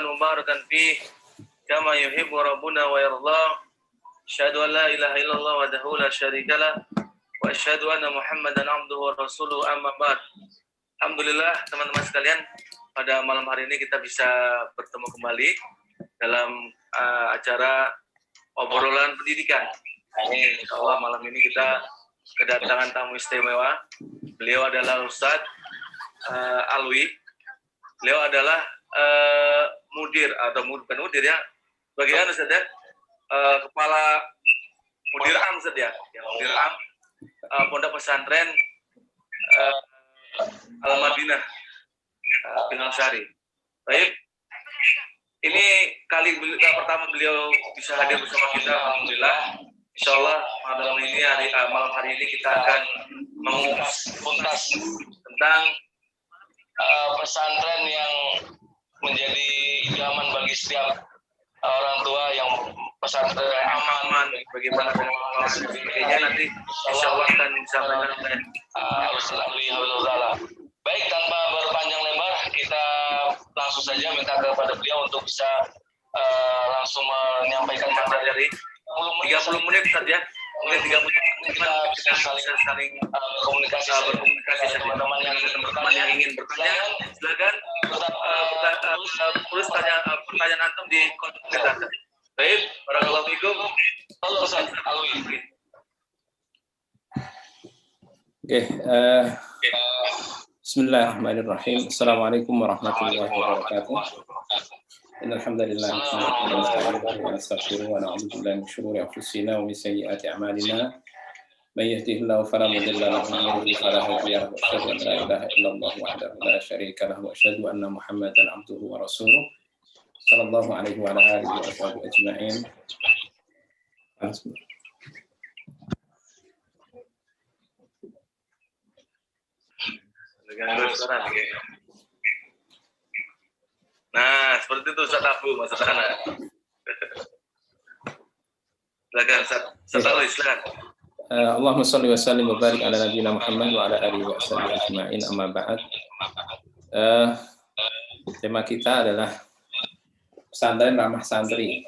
mubarakan fi kama yuhibbu rabbuna wa yarda. Asyhadu an la ilaha illallah wahdahu la syarikalah wa asyhadu anna Muhammadan abduhu wa rasuluhu, amma ba'd. Alhamdulillah teman-teman sekalian, pada malam hari ini kita bisa bertemu kembali dalam acara obrolan pendidikan. Insyaallah malam ini kita kedatangan tamu istimewa. Beliau adalah Ustadz Alwi. Beliau adalah mudir atau bukan mudir ya, bagian Ustadz ya, kepala mudir am Ustadz ya, mudir am Pondok Pesantren Al-Madinah Pinang Sari. Baik, ini kali pertama beliau bisa hadir bersama kita. Alhamdulillah. Insyaallah malam hari ini kita akan mengupas tentang pesantren yang menjadi idaman bagi setiap orang tua, yang pesantren aman, bagaimana sebagainya nanti insyaallah akan disampaikan oleh Ustaz Alwi Hafizahullah. Baik, tanpa berpanjang lebar, kita langsung saja minta kepada beliau untuk bisa langsung menyampaikan materi 30 menit saja. Mungkin 30 menit kita saling berkomunikasi teman-teman yang ingin bertanya. Silakan tulis pertanyaan antum di kolom komentar. Baik, barakallahu fikum. Halo Ustaz Alwi. Oke, bismillahirrahmanirrahim. Assalamualaikum warahmatullahi wabarakatuh. Innal hamdalillah nahmaduhu wa nasta'inuhu wa na'udzu billahi min shururi anfusina wa min sayyiati a'malina. May yahdihillahu fala mudilla lahu wa may yudlil fala hadiya lahu. Asyhadu an la ilaha illallah wahdahu la syarika lahu wa asyhadu anna Muhammadan 'abduhu wa rasuluh. Sallallahu alaihi wa ala alihi wa sahbihi ajma'in. Nah, seperti itu Ustaz Abu, Mas Ana. Silakan Ustaz Alwi, silakan. Allahumma shalli wa sallim wa barik ala nabiyyina Muhammad wa ala alihi wa sahbihi ajma'in, amma ba'd. Tema kita adalah pesantren ramah santri.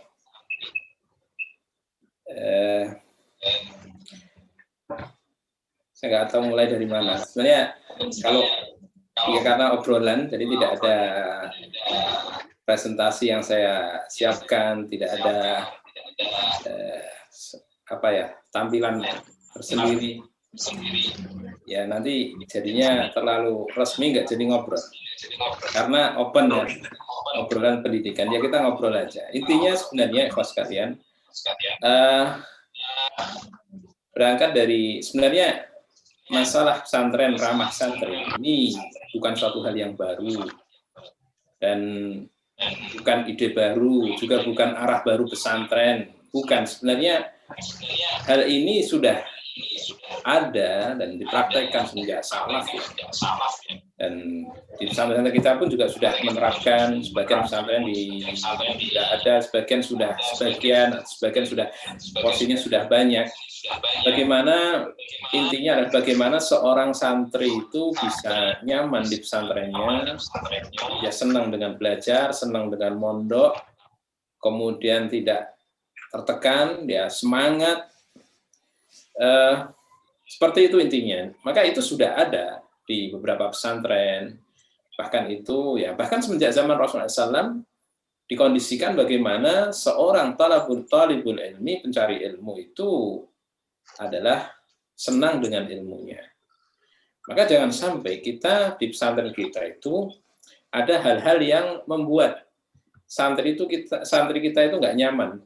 Saya nggak tahu mulai dari mana. Sebenarnya kalau karena obrolan, jadi tidak ada presentasi yang saya siapkan, tidak ada tampilan tersendiri. Ya nanti jadinya terlalu resmi, nggak jadi ngobrol. Karena open ya, obrolan pendidikan. Ya kita ngobrol aja. Intinya sebenarnya ikhwas sekalian, berangkat dari sebenarnya masalah pesantren ramah santri ini bukan suatu hal yang baru dan bukan ide baru, juga bukan arah baru pesantren, bukan. Sebenarnya hal ini sudah ada dan dipraktekkan sejak salaf ya. Dan di pesantren kita pun juga sudah menerapkan, sebagian pesantren tidak ada, sebagian sudah porsinya sudah banyak. Bagaimana intinya adalah bagaimana seorang santri itu bisa nyaman di pesantrennya, dia senang dengan belajar, senang dengan mondok, kemudian tidak tertekan, dia semangat, seperti itu intinya. Maka itu sudah ada di beberapa pesantren, bahkan semenjak zaman Rasulullah SAW dikondisikan bagaimana seorang talibul ilmi, pencari ilmu itu adalah senang dengan ilmunya. Maka jangan sampai kita di pesantren kita itu ada hal-hal yang membuat santri kita itu nggak nyaman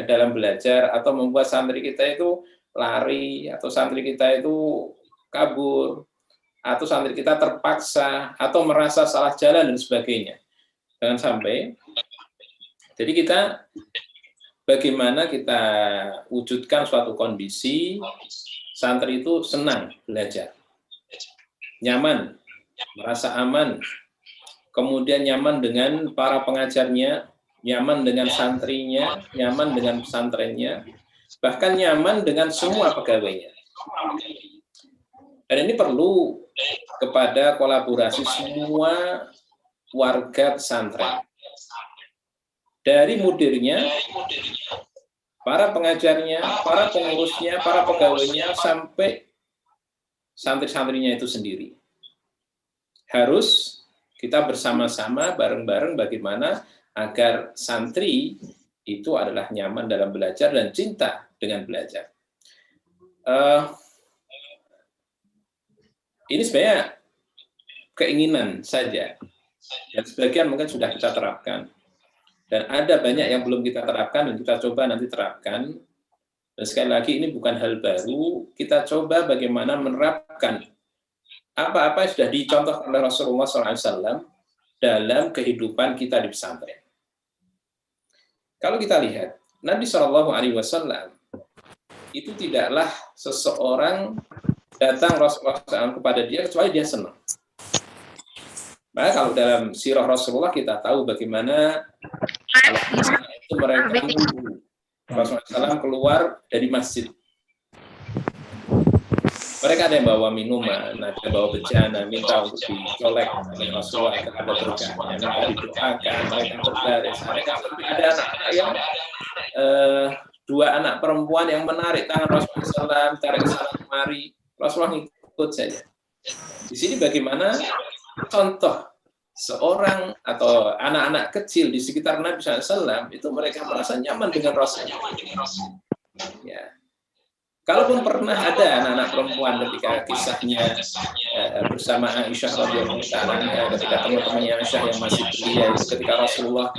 dalam belajar, atau membuat santri kita itu lari, atau santri kita itu kabur, atau santri kita terpaksa, atau merasa salah jalan dan sebagainya. Jangan sampai. Jadi bagaimana kita wujudkan suatu kondisi santri itu senang belajar, nyaman, merasa aman, kemudian nyaman dengan para pengajarnya, nyaman dengan santrinya, nyaman dengan pesantrennya, bahkan nyaman dengan semua pegawainya. Dan ini perlu kepada kolaborasi semua warga pesantren. dari mudirnya, para pengajarnya, para pengurusnya, para pegawainya, sampai santri-santrinya itu sendiri. Harus kita bersama-sama, bareng-bareng bagaimana agar santri itu adalah nyaman dalam belajar dan cinta dengan belajar. Ini sebenarnya keinginan saja, dan sebagian mungkin sudah kita terapkan. Dan ada banyak yang belum kita terapkan, dan kita coba nanti terapkan. Dan sekali lagi, ini bukan hal baru, kita coba bagaimana menerapkan apa-apa yang sudah dicontohkan oleh Rasulullah SAW dalam kehidupan kita di pesantren. Kalau kita lihat, Nabi SAW itu tidaklah seseorang datang Rasulullah SAW kepada dia, kecuali dia senang. Maka kalau dalam sirah Rasulullah kita tahu bagaimana itu mereka Rasulullah SAW keluar dari masjid. Mereka ada yang bawa minuman, ada yang bawa bejana, minta untuk dicolek oleh Rasulullah agar ada berkahnya, minta didoakan, mereka berbaris. Mereka ada anak yang dua anak perempuan yang menarik tangan Rasulullah SAW, tarik sana kemari, Rasulullah ngikut saja. Di sini bagaimana contoh seorang atau anak-anak kecil di sekitar Nabi SAW itu mereka merasa nyaman dengan Rasulullah. Ya. Kalaupun pernah ada anak-anak perempuan ketika kisahnya bersama Aisyah radhiyallahu anha, ketika teman-temannya Aisyah yang masih belia itu ketika Rasulullah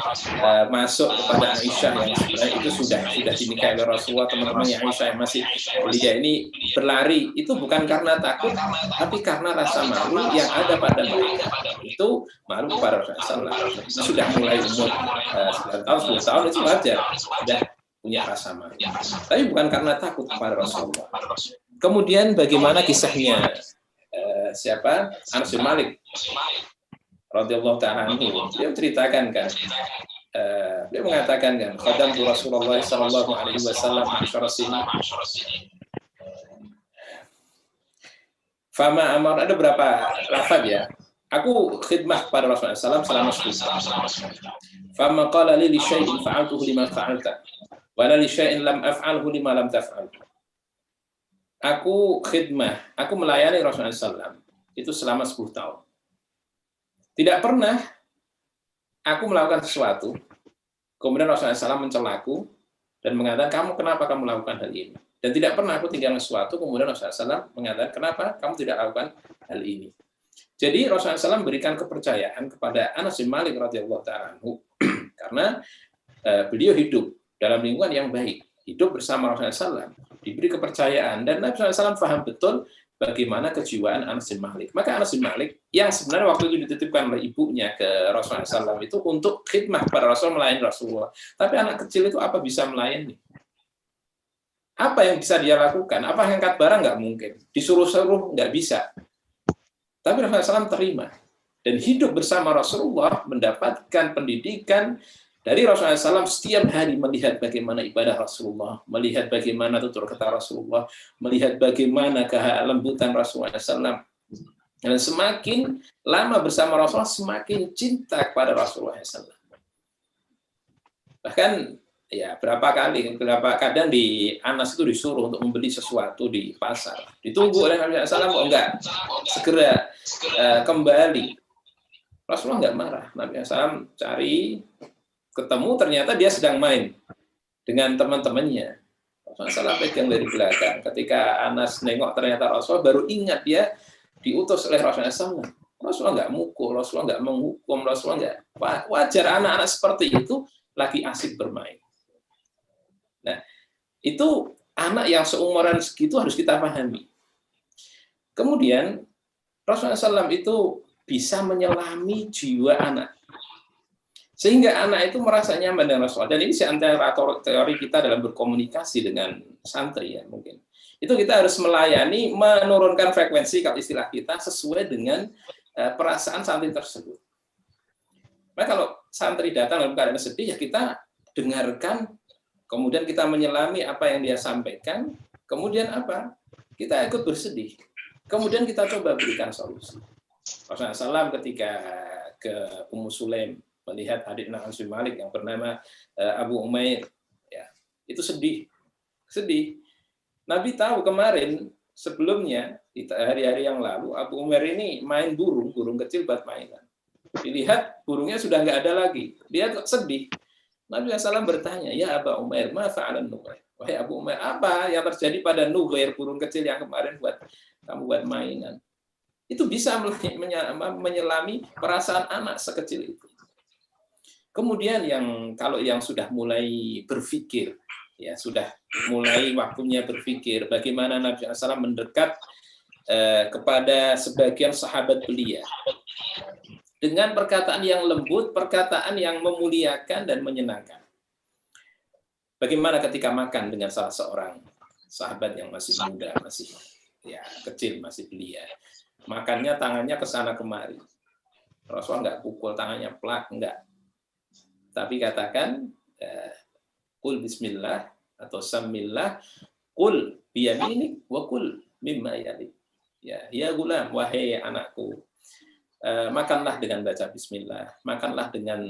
masuk kepada Aisyah yang sebenarnya itu sudah dinikahi oleh Rasulullah, teman-temannya Aisyah yang masih belia ini berlari, itu bukan karena takut tapi karena rasa malu yang ada pada mereka. Itu malu kepada Rasulullah. Sudah mulai umur 9 tahun, 10 tahun itu wajar, sudah punya rasa malu. Tapi bukan karena takut kepada Rasulullah. Kemudian bagaimana kisahnya siapa? Anas bin Malik radhiyallahu ta'ala anhu. Dia ceritakan kan, dia mengatakan kan, khadamtu Rasulullah sallallahu alaihi wasallam 10 sinin. Fama amar, ada berapa lafaz ya? Aku khidmah kepada Rasulullah SAW selama 10 tahun. Fama qala li syai'in fa'altuhu lima fa'alta. Wala li syai'in lam af'alhu lima lam taf'al. Aku khidmah, aku melayani Rasulullah SAW itu selama 10 tahun. Tidak pernah aku melakukan sesuatu, kemudian Rasulullah SAW mencelaku dan mengatakan, kamu kenapa kamu melakukan hal ini? Dan tidak pernah aku tinggalkan sesuatu, kemudian Rasulullah SAW mengatakan, kenapa kamu tidak lakukan hal ini? Jadi Rasulullah SAW berikan kepercayaan kepada Anas bin Malik radhiyallahu ta'ala anhu karena beliau hidup dalam lingkungan yang baik, hidup bersama Rasulullah SAW, diberi kepercayaan, dan Nabi SAW paham betul bagaimana kejiwaan Anas bin Malik. Maka Anas bin Malik, yang sebenarnya waktu itu dititipkan oleh ibunya ke Rasulullah SAW itu untuk khidmah pada Rasul, melayani Rasulullah. Tapi anak kecil itu apa bisa melayani? Apa yang bisa dia lakukan? Apa angkat barang? Nggak mungkin. Disuruh-suruh nggak bisa. Tapi Rasulullah SAW terima. Dan hidup bersama Rasulullah, mendapatkan pendidikan dari Rasulullah SAW, setiap hari melihat bagaimana ibadah Rasulullah, melihat bagaimana tutur kata Rasulullah, melihat bagaimana kelembutan Rasulullah SAW. Dan semakin lama bersama Rasulullah, semakin cinta kepada Rasulullah SAW. Bahkan ya berapa kadang di Anas itu disuruh untuk membeli sesuatu di pasar. Ditunggu oleh Nabi SAW, kok enggak segera kembali. Rasulullah enggak marah. Nabi SAW cari, ketemu, ternyata dia sedang main dengan teman-temannya. Rasulullah pegang dari belakang. Ketika Anas nengok ternyata Rasulullah, baru ingat dia diutus oleh Rasulullah SAW. Rasulullah nggak mukul, Rasulullah nggak menghukum, Rasulullah nggak. Wajar anak-anak seperti itu lagi asik bermain. Nah, itu anak yang seumuran segitu harus kita pahami. Kemudian Rasulullah SAW itu bisa menyelami jiwa anak. Sehingga anak itu merasa nyaman dengan Rasulullah. Dan ini antara teori kita dalam berkomunikasi dengan santri ya mungkin. Itu kita harus melayani, menurunkan frekuensi kalau istilah kita sesuai dengan perasaan santri tersebut. Nah kalau santri datang dalam keadaan sedih ya kita dengarkan, kemudian kita menyelami apa yang dia sampaikan, kemudian apa? Kita ikut bersedih. Kemudian kita coba berikan solusi. Rasulullah SAW ketika ke Ummu Sulaim melihat adik Anas bin Malik yang bernama Abu Umair, ya, itu sedih. Nabi tahu kemarin sebelumnya di hari-hari yang lalu Abu Umair ini main burung kecil buat mainan. Dilihat burungnya sudah nggak ada lagi, dia kok sedih. Nabi SAW bertanya, ya Abu Umair, ma fa'alan Nugair? Wahai Abu Umair, apa yang terjadi pada Nugair, burung kecil yang kemarin kamu buat mainan? Itu bisa menyelami perasaan anak sekecil itu. Kemudian kalau yang sudah mulai berpikir, ya sudah mulai waktunya berpikir, bagaimana Nabi SAW mendekat kepada sebagian sahabat beliau dengan perkataan yang lembut, perkataan yang memuliakan dan menyenangkan. Bagaimana ketika makan dengan salah seorang sahabat yang masih muda, masih kecil, masih belia. Makannya tangannya ke sana kemari. Rasulullah nggak pukul tangannya plak, enggak. Tapi katakan, kul bismillah atau samillah, kul biyaminik wa kul mimma yalik. Ya gulam, wahai anakku, makanlah dengan baca bismillah, makanlah dengan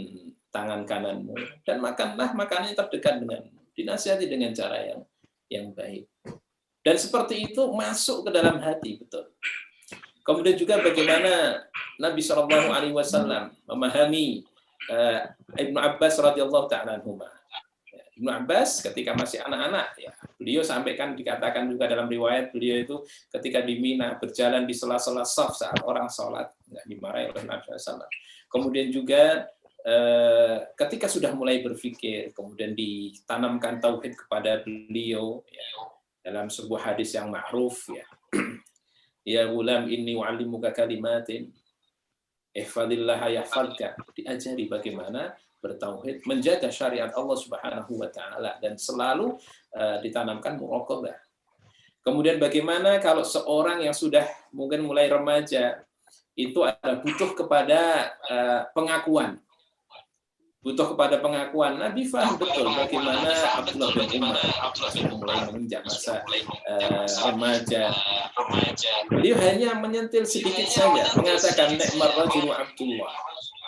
tangan kananmu, dan makanlah makanan yang terdekat denganmu. Dinasihati dengan cara yang baik. Dan seperti itu masuk ke dalam hati, betul. Kemudian juga bagaimana Nabi SAW memahami Ibnu Abbas radhiyallahu ta'ala anhuma. Ibnu Abbas ketika masih anak-anak, ya, beliau sampaikan, dikatakan juga dalam riwayat, beliau itu ketika di Mina berjalan di sela-sela shaf saat orang sholat, nggak dimarahi oleh Nabi SAW. Kemudian juga ketika sudah mulai berpikir, kemudian ditanamkan tauhid kepada beliau, ya, dalam sebuah hadis yang ma'ruf, ya, ya gulam inni wa'allimuka kalimatin ihfadillah yahfadka, diajari bagaimana bertauhid, menjaga syariat Allah Subhanahu wa taala, dan selalu ditanamkan muraqabah. Kemudian bagaimana kalau seorang yang sudah mungkin mulai remaja itu ada butuh kepada pengakuan. Butuh kepada pengakuan. Nabi faham betul bagaimana Abdullah bin Umar mulai menginjak masa remaja. Beliau hanya menyentil sedikit saja, mengatakan ni'mar rajulu Abdullah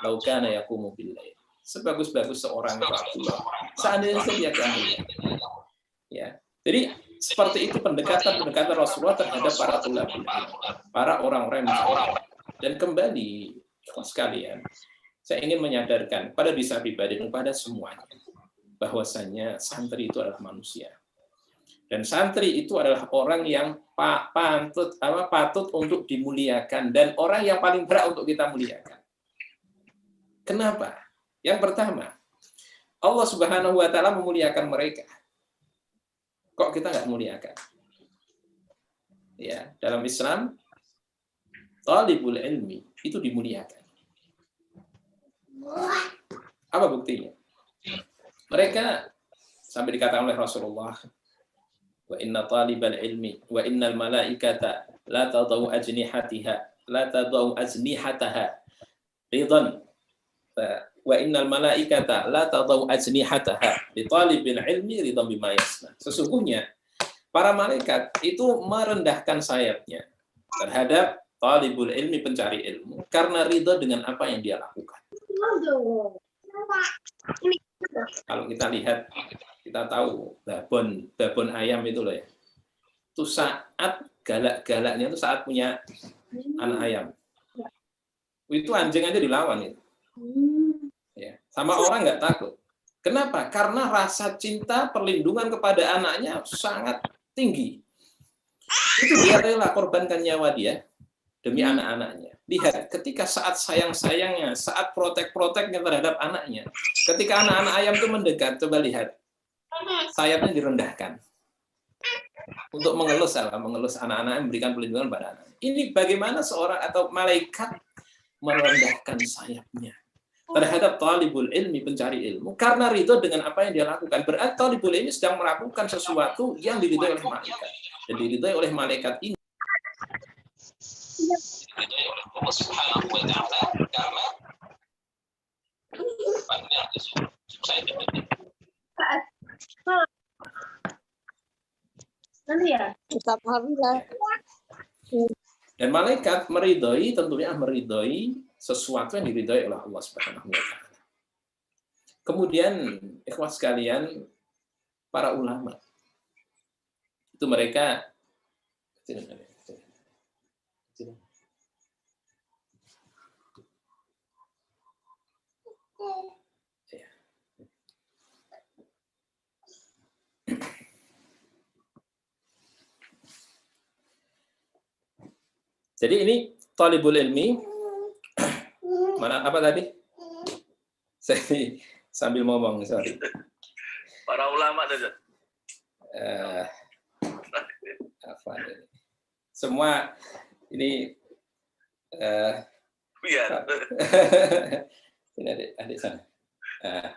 law kana yaqumu bil lail. Sebagus-bagus seorang itu Abdullah, seandainya dia kami. Ya. Jadi seperti itu pendekatan Rasulullah terhadap para ulama, para orang-orang yang soleh. Dan kembali sekalian, saya ingin menyadarkan pada diri saya pribadi dan pada semuanya bahwasanya santri itu adalah manusia. Dan santri itu adalah orang yang patut untuk dimuliakan dan orang yang paling berat untuk kita muliakan. Kenapa? Yang pertama, Allah Subhanahu wa taala memuliakan mereka. Kok kita nggak muliakan? Ya, dalam Islam talibul ilmi itu dimuliakan. Apa buktinya? Mereka sampai dikatakan oleh Rasulullah, wa inna talibal ilmi wa innal malaikata la tadau ajnihataha ridan wa innal malaikata la tadau ajnihataha li talibil ilmi ridan bima yasna. Sesungguhnya para malaikat itu merendahkan sayapnya terhadap talibul ilmi, pencari ilmu, karena ridha dengan apa yang dia lakukan. Kalau kita lihat, kita tahu babon ayam itu loh ya. Itu saat galak-galaknya itu saat punya anak ayam. Itu anjing aja dilawan itu. Ya, sama orang nggak takut. Kenapa? Karena rasa cinta perlindungan kepada anaknya sangat tinggi. Itu dia rela korbankan nyawa dia demi anak-anaknya. Lihat, ketika saat sayang-sayangnya, saat protek-proteknya terhadap anaknya, ketika anak-anak ayam itu mendekat, coba lihat, sayapnya direndahkan untuk mengelus anak-anak yang memberikan perlindungan pada anak. Ini bagaimana seorang atau malaikat merendahkan sayapnya terhadap talibul ilmi, pencari ilmu, karena ridho dengan apa yang dia lakukan. Berarti talibul ilmi sedang melakukan sesuatu yang diridhoi oleh malaikat, dan diridhoi oleh malaikat ini diridhoi oleh Allah Subhanahu wa taala karena dan malaikat meridhoi, tentunya meridhoi sesuatu yang diridhoi oleh Allah Subhanahu wa taala. Kemudian, ikhwat sekalian, para ulama itu mereka jadi ini talibul ilmi mana apa tadi? Saya sambil ngomong, sorry. Para ulama saja. Apa ini? Semua ini Biar. ini adik sana.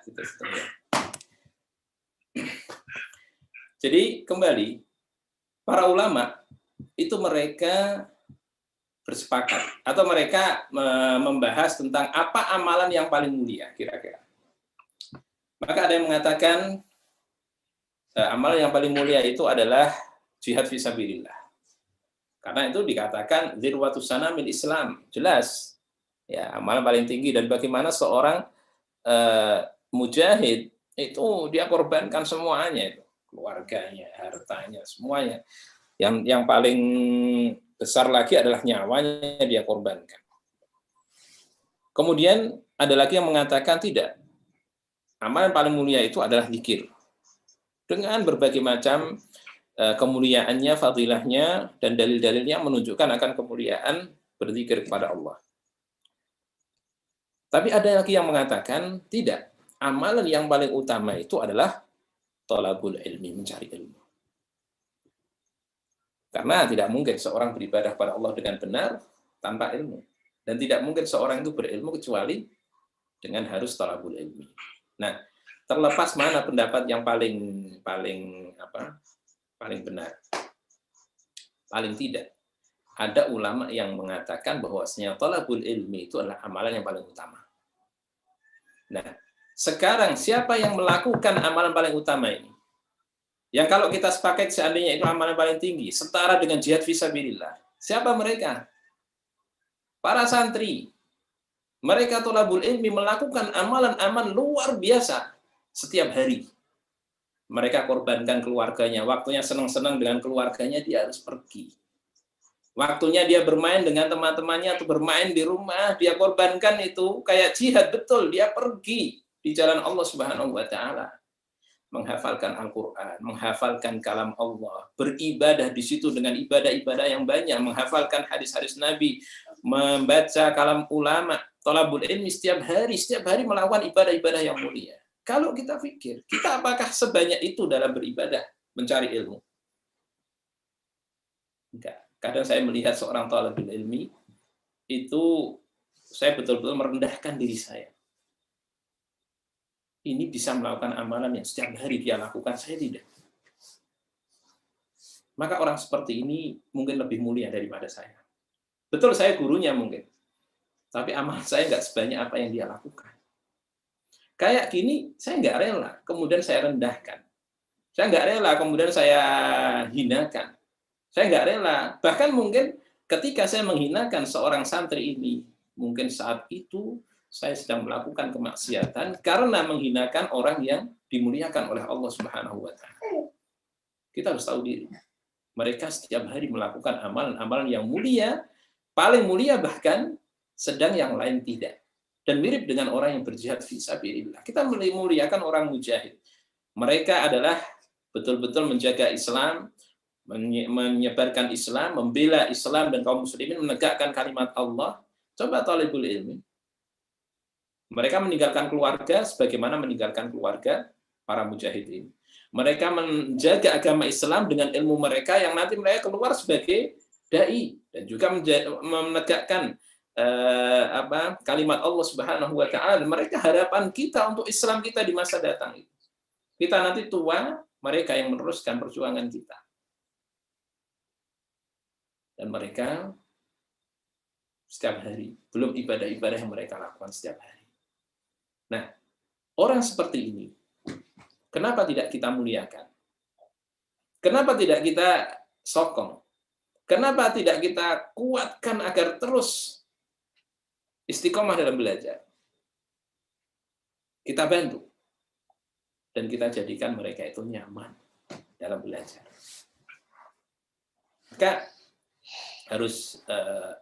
Gitu. Jadi kembali, para ulama itu mereka bersepakat atau mereka membahas tentang apa amalan yang paling mulia kira-kira. Maka ada yang mengatakan amalan yang paling mulia itu adalah jihad fisabilillah. Karena itu dikatakan dzirwatus sanamil Islam, jelas. Ya, amalan paling tinggi dan bagaimana seorang mujahid itu dia korbankan semuanya itu, keluarganya, hartanya, semuanya. Yang paling besar lagi adalah nyawanya dia korbankan. Kemudian ada lagi yang mengatakan tidak. Amalan paling mulia itu adalah zikir. Dengan berbagai macam kemuliaannya, fadilahnya, dan dalil-dalilnya menunjukkan akan kemuliaan berzikir kepada Allah. Tapi ada lagi yang mengatakan tidak. Amalan yang paling utama itu adalah thalabul ilmi, mencari ilmu. Karena tidak mungkin seorang beribadah pada Allah dengan benar tanpa ilmu. Dan tidak mungkin seorang itu berilmu kecuali dengan harus thalabul ilmi. Nah, terlepas mana pendapat yang paling benar. Paling tidak. Ada ulama yang mengatakan bahwasanya thalabul ilmi itu adalah amalan yang paling utama. Nah, sekarang siapa yang melakukan amalan paling utama ini? Yang kalau kita sepakat seandainya itu amalan paling tinggi, setara dengan jihad fisabilillah. Siapa mereka? Para santri. Mereka thalabul ilmi melakukan amalan-amalan luar biasa setiap hari. Mereka korbankan keluarganya. Waktunya senang-senang dengan keluarganya, dia harus pergi. Waktunya dia bermain dengan teman-temannya atau bermain di rumah, dia korbankan itu kayak jihad, betul, dia pergi di jalan Allah Subhanahu wa taala. Menghafalkan Al-Qur'an, menghafalkan kalam Allah, beribadah di situ dengan ibadah-ibadah yang banyak, menghafalkan hadis-hadis Nabi, membaca kalam ulama, thalabul ilmi setiap hari melakukan ibadah-ibadah yang mulia. Kalau kita pikir, kita apakah sebanyak itu dalam beribadah, mencari ilmu? Enggak. Kadang saya melihat seorang thalabul ilmi, itu saya betul-betul merendahkan diri saya. Ini bisa melakukan amalan yang setiap hari dia lakukan, saya tidak. Maka orang seperti ini mungkin lebih mulia daripada saya. Betul, saya gurunya mungkin. Tapi amal saya nggak sebanyak apa yang dia lakukan. Kayak gini, saya nggak rela, kemudian saya rendahkan. Saya nggak rela, kemudian saya hinakan. Saya nggak rela. Bahkan mungkin ketika saya menghinakan seorang santri ini, mungkin saat itu saya sedang melakukan kemaksiatan karena menghinakan orang yang dimuliakan oleh Allah Subhanahu wa taala. Kita harus tahu diri. Mereka setiap hari melakukan amalan-amalan yang mulia, paling mulia bahkan, sedang yang lain tidak. Dan mirip dengan orang yang berjihad fi sabilillah. Kita memuliakan orang mujahid. Mereka adalah betul-betul menjaga Islam, menyebarkan Islam, membela Islam dan kaum muslimin, menegakkan kalimat Allah. Coba thalibul ilmi. Mereka meninggalkan keluarga sebagaimana meninggalkan keluarga para mujahid ini. Mereka menjaga agama Islam dengan ilmu mereka yang nanti mereka keluar sebagai dai dan juga menegakkan kalimat Allah Subhanahu wa taala. Mereka harapan kita untuk Islam kita di masa datang itu. Kita nanti tua, mereka yang meneruskan perjuangan kita. Dan mereka setiap hari, belum ibadah-ibadah yang mereka lakukan setiap hari. Nah, orang seperti ini, kenapa tidak kita muliakan? Kenapa tidak kita sokong? Kenapa tidak kita kuatkan agar terus istiqomah dalam belajar? Kita bantu. dan kita jadikan mereka itu nyaman dalam belajar. Maka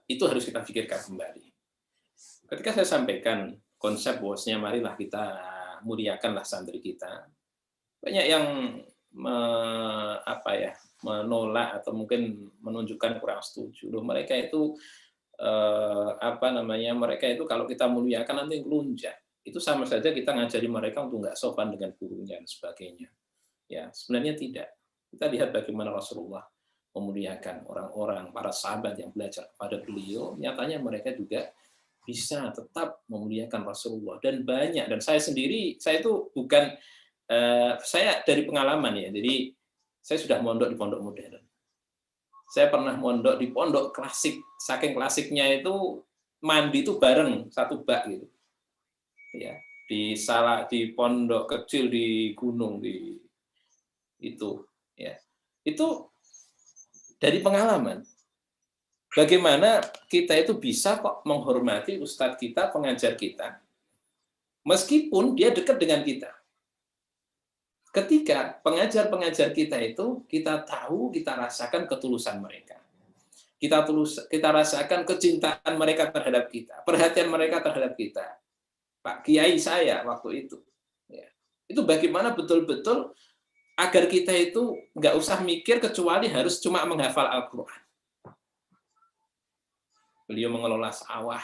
itu harus kita pikirkan kembali. Ketika saya sampaikan konsep bahwasanya marilah kita muliakanlah santri kita, banyak yang menolak atau mungkin menunjukkan kurang setuju. Loh, mereka itu mereka itu kalau kita muliakan nanti ngelunjak. Itu sama saja kita ngajari mereka untuk nggak sopan dengan gurunya dan sebagainya. Ya, sebenarnya tidak. Kita lihat bagaimana Rasulullah memuliakan orang-orang, para sahabat yang belajar kepada beliau, nyatanya mereka juga bisa tetap memuliakan Rasulullah. Dan banyak, dan saya sendiri, saya itu bukan, saya dari pengalaman ya, jadi saya sudah mondok di pondok modern. Saya pernah mondok di pondok klasik, saking klasiknya itu mandi itu bareng satu bak gitu. Ya, di pondok kecil di gunung di itu ya. Itu dari pengalaman. Bagaimana kita itu bisa kok menghormati ustadz kita, pengajar kita, meskipun dia dekat dengan kita. Ketika pengajar-pengajar kita itu, kita tahu, kita rasakan ketulusan mereka. Kita rasakan kecintaan mereka terhadap kita, perhatian mereka terhadap kita. Pak Kiai saya waktu itu. Ya. Itu bagaimana betul-betul agar kita itu nggak usah mikir kecuali harus cuma menghafal Al-Quran. Beliau mengelola sawah.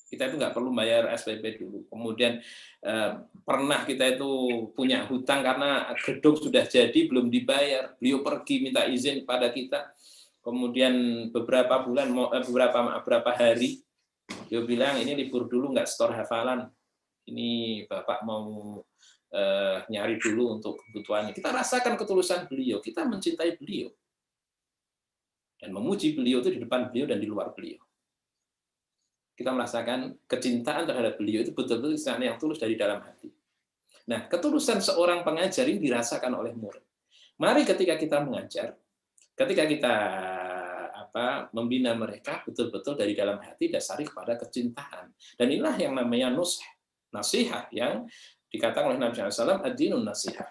Kita itu nggak perlu bayar SPP dulu. Kemudian pernah kita itu punya hutang karena gedung sudah jadi belum dibayar. Beliau pergi minta izin pada kita. Kemudian beberapa hari beliau bilang ini libur dulu nggak setor hafalan. Ini Bapak mau nyari dulu untuk kebutuhannya. Kita rasakan ketulusan beliau. Kita mencintai beliau dan memuji beliau itu di depan beliau dan di luar beliau. Kita merasakan kecintaan terhadap beliau itu betul-betul cintaan yang tulus dari dalam hati. Nah, ketulusan seorang pengajar ini dirasakan oleh murid. Mari ketika kita mengajar, ketika kita membina mereka, betul-betul dari dalam hati dasari kepada kecintaan. Dan inilah yang namanya nasihat yang dikatakan oleh Nabi SAW, ad-dinun nasihat.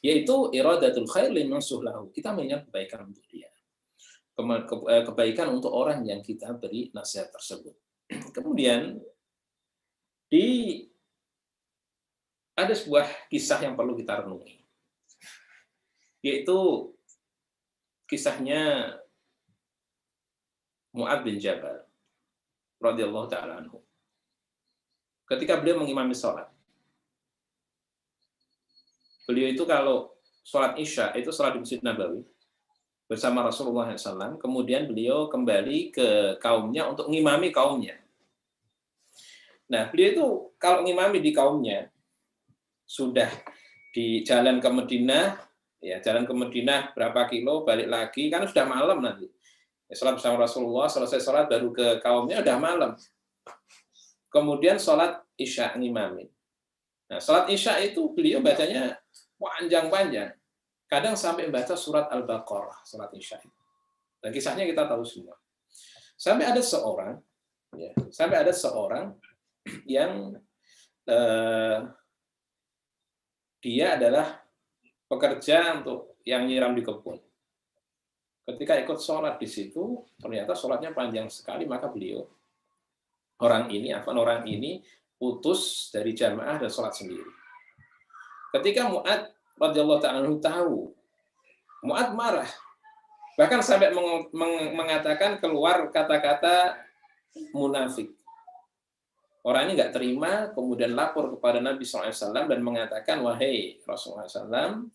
Yaitu iradatul khair liman suhlahu. Kita mengingat kebaikan untuk dia. Kebaikan untuk orang yang kita beri nasihat tersebut. Kemudian ada sebuah kisah yang perlu kita renungi, yaitu kisahnya Mu'adz bin Jabal radhiyallahu taala anhu. Ketika beliau mengimami sholat, beliau itu kalau sholat Isya itu sholat di Masjid Nabawi bersama Rasulullah SAW, kemudian beliau kembali ke kaumnya untuk ngimami kaumnya. Nah, beliau itu kalau ngimami di kaumnya, sudah di jalan ke Madinah, ya jalan ke Madinah berapa kilo, balik lagi, kan sudah malam nanti. Ya, sholat bersama Rasulullah, selesai sholat baru ke kaumnya, udah malam. Kemudian sholat Isya ngimami. Nah, sholat Isya itu beliau bacanya panjang-panjang. Kadang sampai membaca surat Al-Baqarah, surat Isya. Dan kisahnya kita tahu semua. Sampai ada seorang yang dia adalah pekerja untuk yang nyiram di kebun. Ketika ikut sholat di situ, ternyata sholatnya panjang sekali, maka orang ini putus dari jamaah dan sholat sendiri. Ketika Mu'adz radhiyallahu ta'ala tahu, Mu'adz marah. Bahkan sampai mengatakan keluar kata-kata munafik. Orang ini nggak terima, kemudian lapor kepada Nabi SAW dan mengatakan, wahai Rasulullah SAW,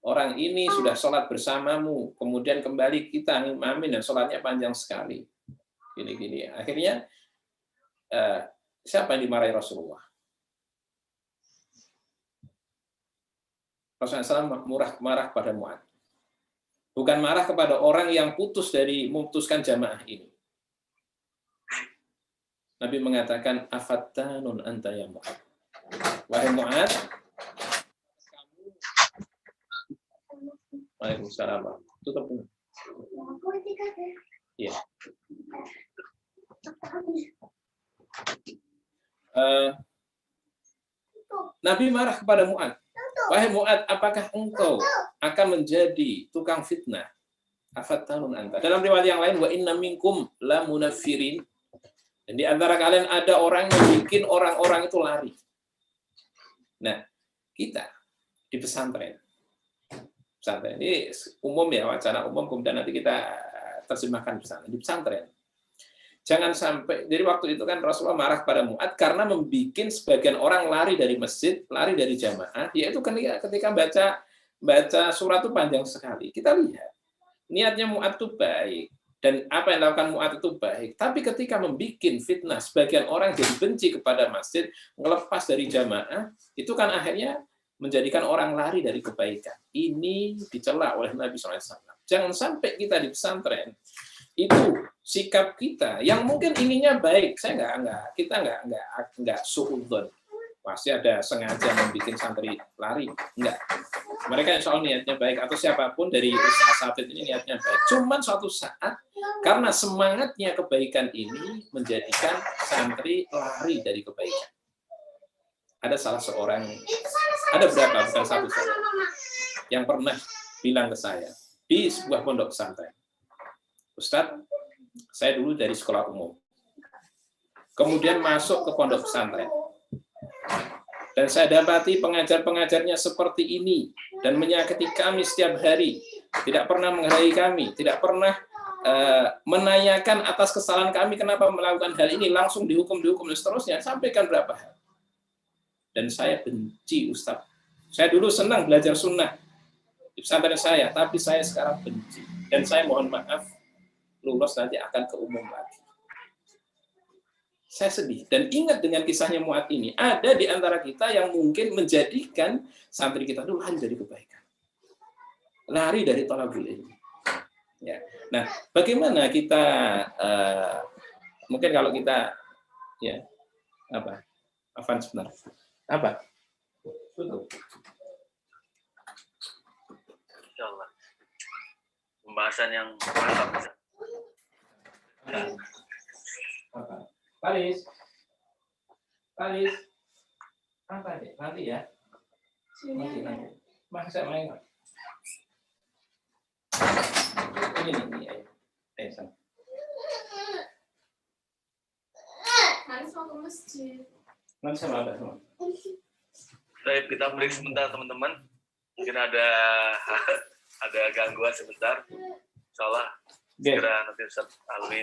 orang ini sudah sholat bersamamu, kemudian kembali kita ngimamin dan sholatnya panjang sekali. Gini-gini. Akhirnya, siapa yang dimarahi Rasulullah? Rasulullah SAW marah kepada Mu'adz. Bukan marah kepada orang yang memutuskan jamaah ini. Nabi mengatakan, afattanun anta ya Mu'adz. Wahai Mu'adz, Waalaikumsalam. Tutup dulu. Iya. Nabi marah kepada Mu'adz. Wahai Mu'ad, apakah engkau akan menjadi tukang fitnah? Afattanun anta. Dalam riwayat yang lain, wa inna minkum la munaffirin. Dan di antara kalian ada orang yang bikin orang-orang itu lari. Nah, kita di pesantren. Pesantren ini umum ya, wacana umum, kemudian nanti kita terjemahkan pesantren. Di pesantren. Jangan sampai, jadi waktu itu kan Rasulullah marah pada Mu'ad karena membuat sebagian orang lari dari masjid, lari dari jamaah, yaitu ketika baca surat itu panjang sekali. Kita lihat, niatnya Mu'ad itu baik, dan apa yang dilakukan Mu'ad itu baik, tapi ketika membuat fitnah, sebagian orang jadi benci kepada masjid, ngelepas dari jamaah, itu kan akhirnya menjadikan orang lari dari kebaikan. Ini dicela oleh Nabi SAW. Jangan sampai kita di pesantren, itu sikap kita yang mungkin inginnya baik, kita nggak suudzon, pasti ada sengaja membuat santri lari, enggak. Mereka insya Allah niatnya baik, atau siapapun dari asatidz ini niatnya baik. Cuman suatu saat karena semangatnya kebaikan ini menjadikan santri lari dari kebaikan. Ada salah seorang, ada berapa, bukan satu saja, yang pernah bilang ke saya di sebuah pondok pesantren, Ustadz, saya dulu dari sekolah umum, kemudian masuk ke pondok pesantren, dan saya dapati pengajar-pengajarnya seperti ini, dan menyakiti kami setiap hari, tidak pernah menghargai kami, tidak pernah menanyakan atas kesalahan kami, kenapa melakukan hal ini, langsung dihukum, dan seterusnya, sampaikan berapa hal. Dan saya benci Ustadz. Saya dulu senang belajar sunnah di pesantren saya, tapi saya sekarang benci. Dan saya mohon maaf, lulus nanti akan ke umum lagi. Saya sedih dan ingat dengan kisahnya Mu'ad ini, ada di antara kita yang mungkin menjadikan santri kita dulu lari dari kebaikan, lari dari thalabul ilmi. Ya. Nah, bagaimana kita mungkin kalau kita ya apa? Afan sebentar. Apa? Betul. Insyaallah. Pembahasan yang mantap. Apa? Paris, apa deh? Nanti ya. Nanti. Masa main? Ini. Sana. Harus mau ke masjid. Nanti sama ada semua. Baik, kita break sebentar teman-teman. Mungkin ada gangguan sebentar. Insyaallah segera nanti Ustaz Alwi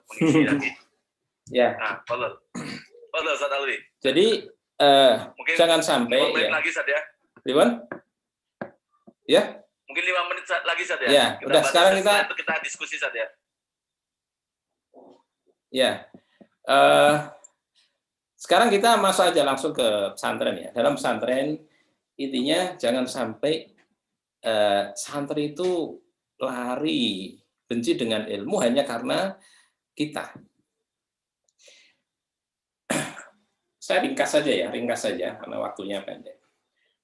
mengisi lagi. Ya. Nah, Fadal Ustaz Alwi. Jadi mungkin jangan sampai 5 menit ya. lagi Ustaz ya. Riwan? Ya? Mungkin 5 menit lagi Ustaz ya. Ya, udah sekarang kita diskusi Ustaz ya. Ya. Sekarang kita masuk aja langsung ke pesantren ya. Dalam pesantren intinya jangan sampai santri itu lari benci dengan ilmu hanya karena kita. Saya ringkas saja karena waktunya pendek.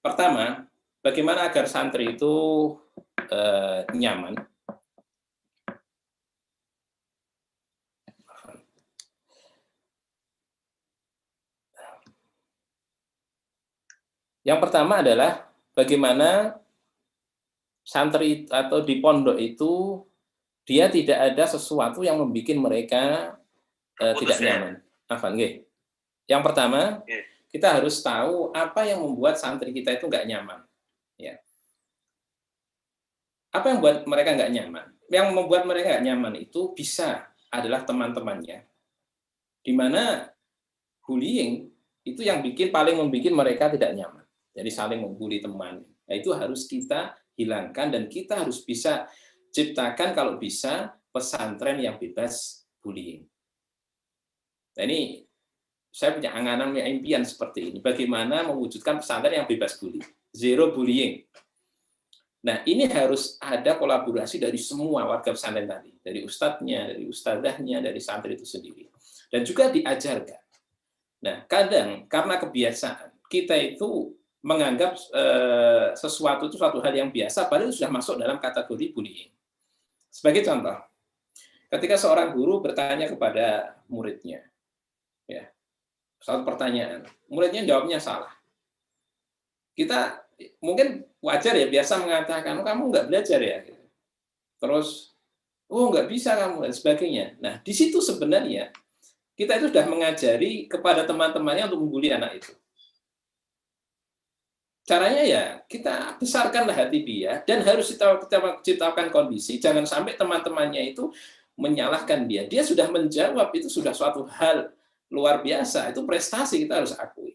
Pertama, bagaimana agar santri itu nyaman? Yang pertama adalah bagaimana santri atau di pondok itu dia tidak ada sesuatu yang membuat mereka tidak nyaman. Yang pertama, kita harus tahu apa yang membuat santri kita itu nggak nyaman. Ya. Apa yang membuat mereka nggak nyaman? Yang membuat mereka nggak nyaman itu bisa adalah teman-temannya. Di mana bullying itu yang paling membuat mereka tidak nyaman. Jadi saling membuli teman. Nah, itu harus kita hilangkan dan kita harus bisa ciptakan kalau bisa pesantren yang bebas bullying. Nah, ini saya punya angan-angan impian seperti ini. Bagaimana mewujudkan pesantren yang bebas bullying, zero bullying. Nah, ini harus ada kolaborasi dari semua warga pesantren tadi, dari ustadznya, dari ustadzahnya, dari santri itu sendiri, dan juga diajarkan. Nah, kadang karena kebiasaan kita itu menganggap sesuatu itu suatu hal yang biasa, padahal sudah masuk dalam kategori bullying. Sebagai contoh, ketika seorang guru bertanya kepada muridnya, ya, satu pertanyaan, muridnya jawabnya salah. Kita mungkin wajar ya biasa mengatakan, kamu nggak belajar ya. Terus, oh nggak bisa kamu, dan sebagainya. Nah, di situ sebenarnya kita itu sudah mengajari kepada teman-temannya untuk membuli anak itu. Caranya ya, kita besarkanlah hati dia, dan harus kita ciptakan kondisi, jangan sampai teman-temannya itu menyalahkan dia. Dia sudah menjawab, itu sudah suatu hal luar biasa, itu prestasi kita harus akui.